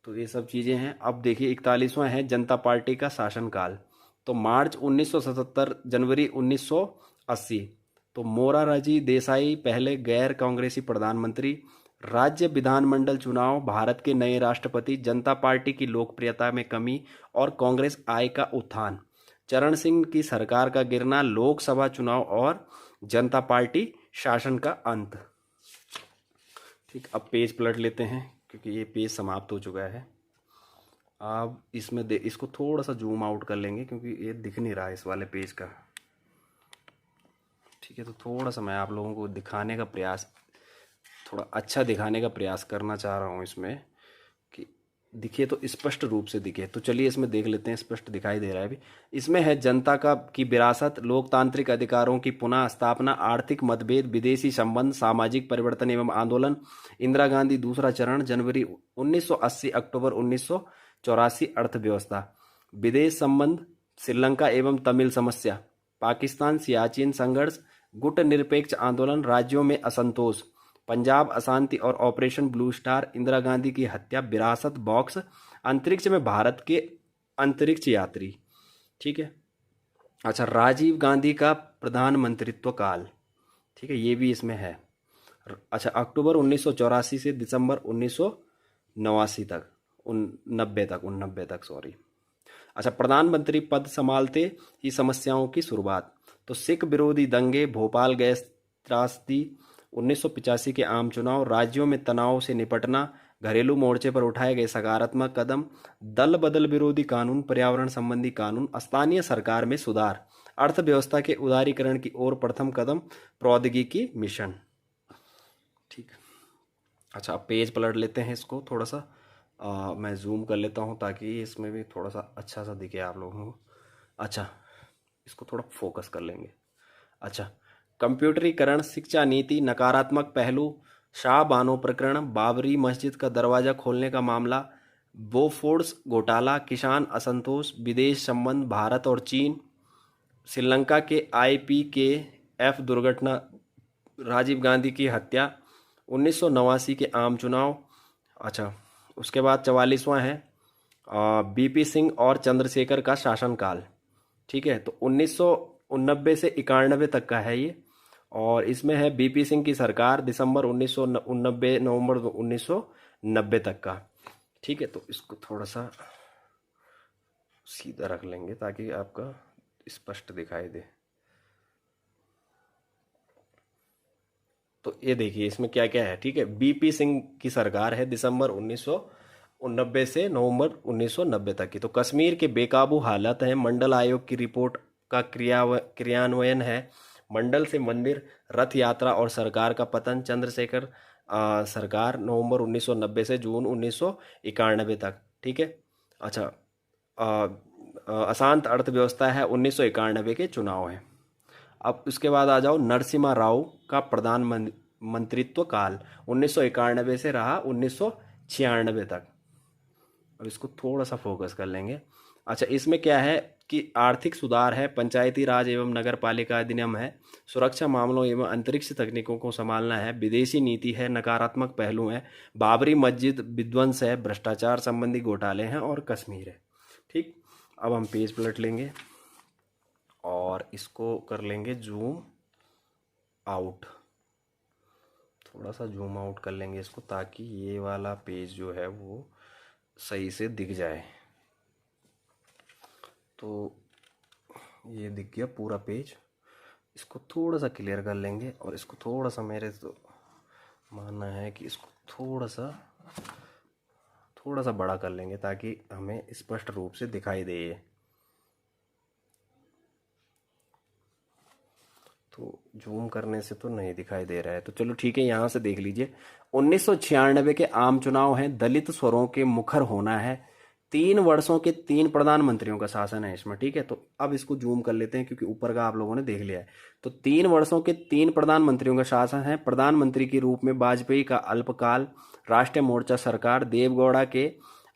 तो ये सब चीज़ें हैं। अब देखिए 41वां है जनता पार्टी का शासनकाल, तो मार्च 1977, जनवरी 1980। तो मोरारजी देसाई पहले गैर कांग्रेसी प्रधानमंत्री। राज्य विधानमंडल चुनाव, भारत के नए राष्ट्रपति, जनता पार्टी की लोकप्रियता में कमी और कांग्रेस आय का उत्थान, चरण सिंह की सरकार का गिरना, लोकसभा चुनाव और जनता पार्टी शासन का अंत। ठीक, अब पेज पलट लेते हैं क्योंकि ये पेज समाप्त हो चुका है। अब इसमें इसको थोड़ा सा जूम आउट कर लेंगे क्योंकि ये दिख नहीं रहा है इस वाले पेज का। ठीक है, तो थोड़ा सा मैं आप लोगों को दिखाने का प्रयास, थोड़ा अच्छा दिखाने का प्रयास करना चाह रहा हूँ इसमें कि दिखे तो स्पष्ट रूप से दिखे। तो चलिए इसमें देख लेते हैं, स्पष्ट दिखाई दे रहा है अभी। इसमें है जनता का की विरासत, लोकतांत्रिक अधिकारों की पुनः स्थापना, आर्थिक मतभेद, विदेशी संबंध, सामाजिक परिवर्तन एवं आंदोलन, इंदिरा गांधी दूसरा चरण, जनवरी 1980 अक्टूबर 1984, अर्थव्यवस्था, विदेश संबंध, श्रीलंका एवं तमिल समस्या, पाकिस्तान सियाचिन संघर्ष, गुट निरपेक्ष आंदोलन, राज्यों में असंतोष, पंजाब अशांति और operation blue star, Indira Gandhi की हत्या, विरासत बॉक्स, अंतरिक्ष में भारत के अंतरिक्ष यात्री। ठीक है, अच्छा, राजीव गांधी का प्रधानमंत्रित्व काल, ठीक है, ये भी इसमें है। अच्छा, अक्टूबर 1984 से दिसंबर 1989 तक, 90 तक सॉरी। अच्छा, प्रधानमंत्री पद संभालते ही समस्याओं की शुरुआत। तो सिख विरोधी दंगे, भोपाल गैस त्रासदी, 1985 के आम चुनाव, राज्यों में तनाव से निपटना, घरेलू मोर्चे पर उठाए गए सकारात्मक कदम, दल बदल विरोधी कानून, पर्यावरण संबंधी कानून, स्थानीय सरकार में सुधार, अर्थव्यवस्था के उदारीकरण की ओर प्रथम कदम, प्रौद्योगिकी मिशन। ठीक, अच्छा, अब पेज पलट लेते हैं इसको थोड़ा सा। मैं जूम कर लेता हूँ ताकि इसमें भी थोड़ा सा अच्छा सा दिखे आप लोगों को। अच्छा, इसको थोड़ा फोकस कर लेंगे। अच्छा, कंप्यूटरीकरण, शिक्षा नीति, नकारात्मक पहलू, शाह बानो प्रकरण, बाबरी मस्जिद का दरवाजा खोलने का मामला, बोफोर्स घोटाला, किसान असंतोष, विदेश संबंध, भारत और चीन, श्रीलंका के IPKF दुर्घटना, राजीव गांधी की हत्या, 1989 के आम चुनाव। अच्छा, उसके बाद 44वां है BP सिंह और चंद्रशेखर का शासनकाल। ठीक है, तो 1989 से 91 तक का है ये। और इसमें है BP सिंह की सरकार, दिसंबर 1989 नवंबर 1990 तक का। ठीक है, तो इसको थोड़ा सा सीधा रख लेंगे ताकि आपका स्पष्ट दिखाई दे। तो ये देखिए इसमें क्या क्या है। ठीक है, BP सिंह की सरकार है, दिसंबर 1989 से नवंबर 1990 तक की। तो कश्मीर के बेकाबू हालात हैं, मंडल आयोग की रिपोर्ट का क्रियान्वयन है, मंडल से मंदिर, रथ यात्रा और सरकार का पतन, चंद्रशेखर सरकार, नवंबर 1990 से जून 1991 तक। ठीक है, अच्छा, अशांत अर्थव्यवस्था है, 1991 के चुनाव है। अब उसके बाद आ जाओ, नरसिम्हा राव का प्रधानमंत्रित्व काल, 1991 से रहा 1996 तक। अब इसको थोड़ा सा फोकस कर लेंगे। अच्छा, इसमें क्या है कि आर्थिक सुधार है, पंचायती राज एवं नगर पालिका अधिनियम है, सुरक्षा मामलों एवं अंतरिक्ष तकनीकों को संभालना है, विदेशी नीति है, नकारात्मक पहलू हैं, बाबरी मस्जिद विध्वंस है, भ्रष्टाचार संबंधी घोटाले हैं और कश्मीर है। ठीक, अब हम पेज पलट लेंगे और इसको कर लेंगे जूम आउट, थोड़ा सा जूम आउट कर लेंगे इसको ताकि ये वाला पेज जो है वो सही से दिख जाए। तो ये दिख गया पूरा पेज। इसको थोड़ा सा क्लियर कर लेंगे और इसको थोड़ा सा, मेरे तो मानना है कि इसको थोड़ा सा बड़ा कर लेंगे ताकि हमें स्पष्ट रूप से दिखाई दे। तो जूम करने से तो नहीं दिखाई दे रहा है, तो चलो ठीक है, यहाँ से देख लीजिए। 1996 के आम चुनाव हैं, दलित स्वरों के मुखर होना है, 3 वर्षों के 3 प्रधानमंत्रियों का शासन है इसमें। ठीक है, तो अब इसको जूम कर लेते हैं क्योंकि ऊपर का आप लोगों ने देख लिया है। तो 3 वर्षों के 3 प्रधानमंत्रियों का शासन है, प्रधानमंत्री के रूप में वाजपेयी का अल्पकाल, राष्ट्रीय मोर्चा सरकार, देवगौड़ा के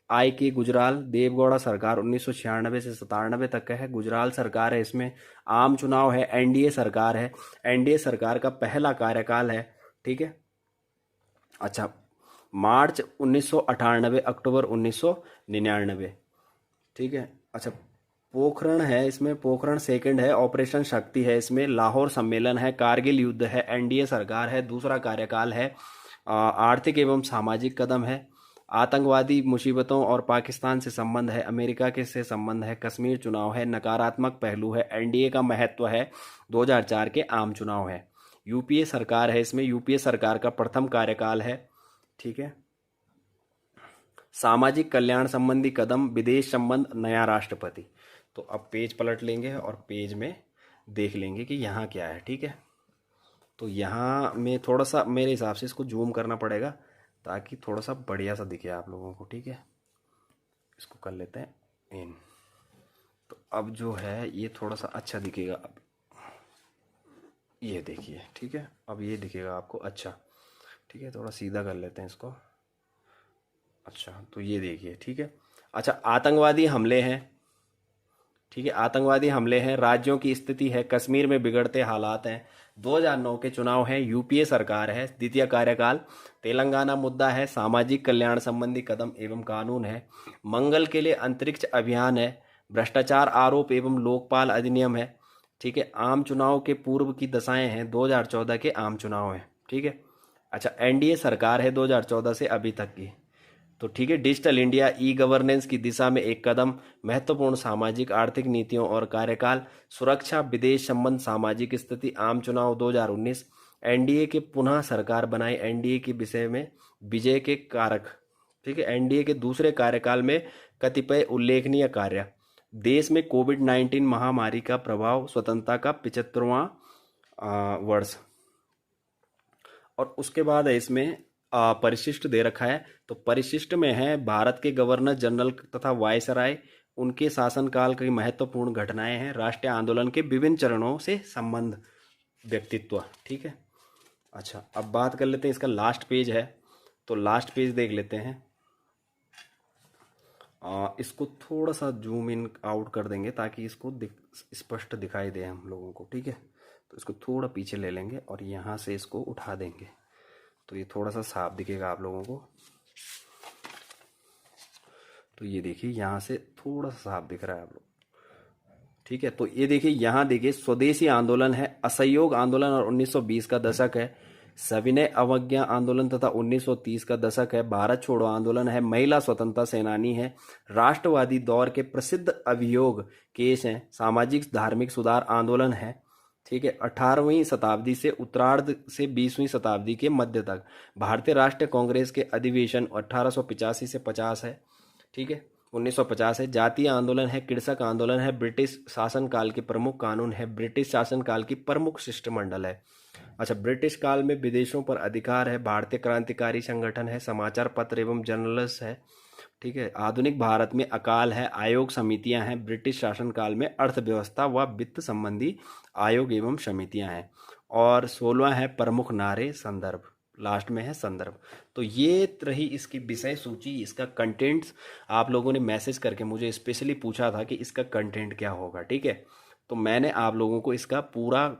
के गुजराल, देवगौड़ा सरकार 1996 से 97 तक का है, गुजराल सरकार है, इसमें आम चुनाव है, NDA सरकार है, NDA सरकार का पहला कार्यकाल है। ठीक है, अच्छा, मार्च 1998 अक्टूबर 1999। ठीक है, अच्छा,
पोखरण है इसमें, पोखरण सेकंड है, ऑपरेशन शक्ति है इसमें, लाहौर सम्मेलन है, कारगिल युद्ध है, एनडीए सरकार है, दूसरा कार्यकाल है, आर्थिक एवं सामाजिक कदम है, आतंकवादी मुसीबतों और पाकिस्तान से संबंध है, अमेरिका के से संबंध है, कश्मीर चुनाव है, नकारात्मक पहलू है, एनडीए का महत्व है, 2004 के आम चुनाव है, यूपीए सरकार है इसमें, यूपीए सरकार का प्रथम कार्यकाल है। ठीक है, सामाजिक कल्याण संबंधी कदम, विदेश संबंध, नया राष्ट्रपति। तो अब पेज पलट लेंगे और पेज में देख लेंगे कि यहाँ क्या है। ठीक है, तो यहाँ में थोड़ा सा मेरे हिसाब से इसको जूम करना पड़ेगा ताकि थोड़ा सा बढ़िया सा दिखे आप लोगों को। ठीक है, इसको कर लेते हैं इन। तो अब जो है ये थोड़ा सा अच्छा दिखेगा। अब ये देखिए, ठीक है, अब ये दिखेगा आपको अच्छा। ठीक है, थोड़ा सीधा कर लेते हैं इसको। अच्छा, तो ये देखिए, ठीक है। अच्छा, आतंकवादी हमले हैं। ठीक है, आतंकवादी हमले हैं, राज्यों की स्थिति है, कश्मीर में बिगड़ते हालात हैं, 2009 के चुनाव हैं, यूपीए सरकार है, द्वितीय कार्यकाल, तेलंगाना मुद्दा है, सामाजिक कल्याण संबंधी कदम एवं कानून है, मंगल के लिए अंतरिक्ष अभियान है, भ्रष्टाचार आरोप एवं लोकपाल अधिनियम है। ठीक है, आम चुनाव के पूर्व की दशाएं हैं, 2014 के आम चुनाव हैं। ठीक है, अच्छा, एनडीए सरकार है 2014 से अभी तक की। तो ठीक है, डिजिटल इंडिया, ई गवर्नेंस की दिशा में एक कदम, महत्वपूर्ण सामाजिक आर्थिक नीतियों और कार्यकाल, सुरक्षा, विदेश संबंध, सामाजिक स्थिति, आम चुनाव 2019, एनडीए के पुनः सरकार बनाई, एनडीए के विषय में विजय के कारक। ठीक है, एनडीए के दूसरे कार्यकाल में कतिपय उल्लेखनीय कार्य, देश में कोविड-19 महामारी का प्रभाव, स्वतंत्रता का 75वां वर्ष। और उसके बाद है इसमें परिशिष्ट दे रखा है। तो परिशिष्ट में है भारत के गवर्नर जनरल तथा वायसराय, उनके शासनकाल की महत्वपूर्ण घटनाएं हैं, राष्ट्रीय आंदोलन के विभिन्न चरणों से संबंध, व्यक्तित्व। ठीक है, अच्छा, अब बात कर लेते हैं इसका लास्ट पेज है। तो लास्ट पेज देख लेते हैं। इसको थोड़ा सा जूम इन आउट कर देंगे ताकि इसको स्पष्ट दिखाई दे हम लोगों को। ठीक है, तो इसको थोड़ा पीछे ले लेंगे और यहाँ से इसको उठा देंगे तो ये थोड़ा सा साफ दिखेगा आप लोगों को। तो ये देखिए, यहाँ से थोड़ा सा साफ दिख रहा है आप लोग। ठीक है, तो ये देखिए, यहाँ देखिए, स्वदेशी आंदोलन है, असहयोग आंदोलन और 1920 का दशक है, सविनय अवज्ञा आंदोलन तथा 1930 का दशक है, भारत छोड़ो आंदोलन है, महिला स्वतंत्रता सेनानी है, राष्ट्रवादी दौर के प्रसिद्ध अभियोग केस हैं, सामाजिक धार्मिक सुधार आंदोलन है। ठीक है, 18वीं शताब्दी से उत्तरार्ध से 20वीं शताब्दी के मध्य तक भारतीय राष्ट्रीय कांग्रेस के अधिवेशन 1885 से 50 है। ठीक है, 1950 है, जातीय आंदोलन है, कृषक आंदोलन है, ब्रिटिश शासनकाल के प्रमुख कानून है, ब्रिटिश शासनकाल की प्रमुख शिष्टमंडल है। अच्छा, ब्रिटिश काल में विदेशों पर अधिकार है, भारतीय क्रांतिकारी संगठन है, समाचार पत्र एवं जर्नल्स है। ठीक है, आधुनिक भारत में अकाल है, आयोग समितियां हैं, ब्रिटिश शासनकाल में अर्थव्यवस्था व वित्त संबंधी आयोग एवं समितियां हैं। और 16वां है प्रमुख नारे, संदर्भ, लास्ट में है संदर्भ। तो ये रही इसकी विषय सूची, इसका कंटेंट्स। आप लोगों ने मैसेज करके मुझे स्पेशली पूछा था कि इसका कंटेंट क्या होगा। ठीक है, तो मैंने आप लोगों को इसका पूरा,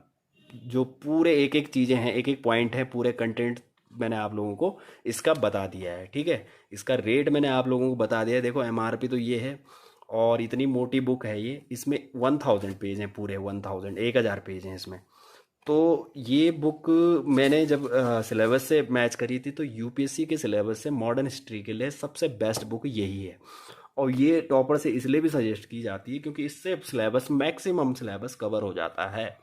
जो पूरे एक एक चीज़ें हैं, एक एक पॉइंट है, पूरे कंटेंट मैंने आप लोगों को इसका बता दिया है। ठीक है, इसका रेट मैंने आप लोगों को बता दिया है। देखो, एमआरपी तो ये है और इतनी मोटी बुक है ये, इसमें 1000 पेज हैं, पूरे 1000 पेज हैं इसमें। तो ये बुक मैंने जब सिलेबस से मैच करी थी तो यूपीएससी के सिलेबस से मॉडर्न हिस्ट्री के लिए सबसे बेस्ट बुक यही है। और ये टॉपर से इसलिए भी सजेस्ट की जाती है क्योंकि इससे सिलेबस, मैक्सिमम सिलेबस कवर हो जाता है।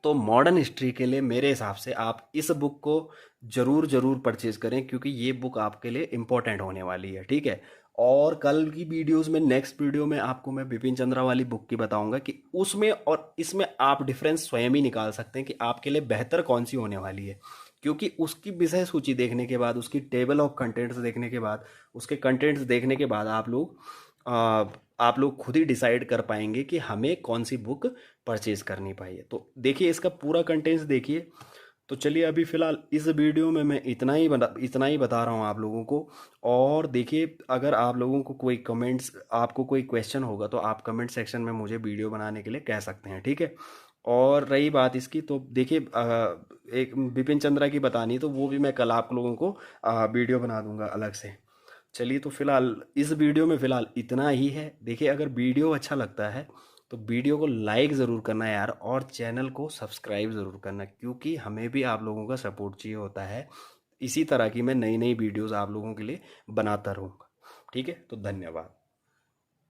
तो मॉडर्न हिस्ट्री के लिए मेरे हिसाब से आप इस बुक को ज़रूर ज़रूर परचेज़ करें क्योंकि ये बुक आपके लिए इम्पोर्टेंट होने वाली है। ठीक है, और कल की वीडियोस में, नेक्स्ट वीडियो में आपको मैं बिपिन चंद्रा वाली बुक की बताऊंगा कि उसमें और इसमें आप डिफरेंस स्वयं ही निकाल सकते हैं कि आपके लिए बेहतर कौन सी होने वाली है। क्योंकि उसकी विषय सूची देखने के बाद, उसकी टेबल ऑफ कंटेंट्स देखने के बाद, उसके कंटेंट्स देखने के बाद आप लोग खुद ही डिसाइड कर पाएंगे कि हमें कौन सी बुक परचेज करनी चाहिए। तो देखिए, इसका पूरा कंटेंट्स देखिए। तो चलिए, अभी फ़िलहाल इस वीडियो में मैं इतना ही बता रहा हूँ आप लोगों को। और देखिए, अगर आप लोगों को कोई कमेंट्स, आपको कोई क्वेश्चन होगा तो आप कमेंट सेक्शन में मुझे वीडियो बनाने के लिए कह सकते हैं। ठीक है, और रही बात इसकी, तो देखिए, एक बिपिन चंद्रा की बतानी तो वो भी मैं कल आप लोगों को वीडियो बना दूंगा अलग से। चलिए, तो फिलहाल इस वीडियो में फिलहाल इतना ही है। देखिए, अगर वीडियो अच्छा लगता है तो वीडियो को लाइक ज़रूर करना यार, और चैनल को सब्सक्राइब ज़रूर करना, क्योंकि हमें भी आप लोगों का सपोर्ट चाहिए होता है। इसी तरह की मैं नई नई वीडियोस आप लोगों के लिए बनाता रहूँगा। ठीक है, तो धन्यवाद।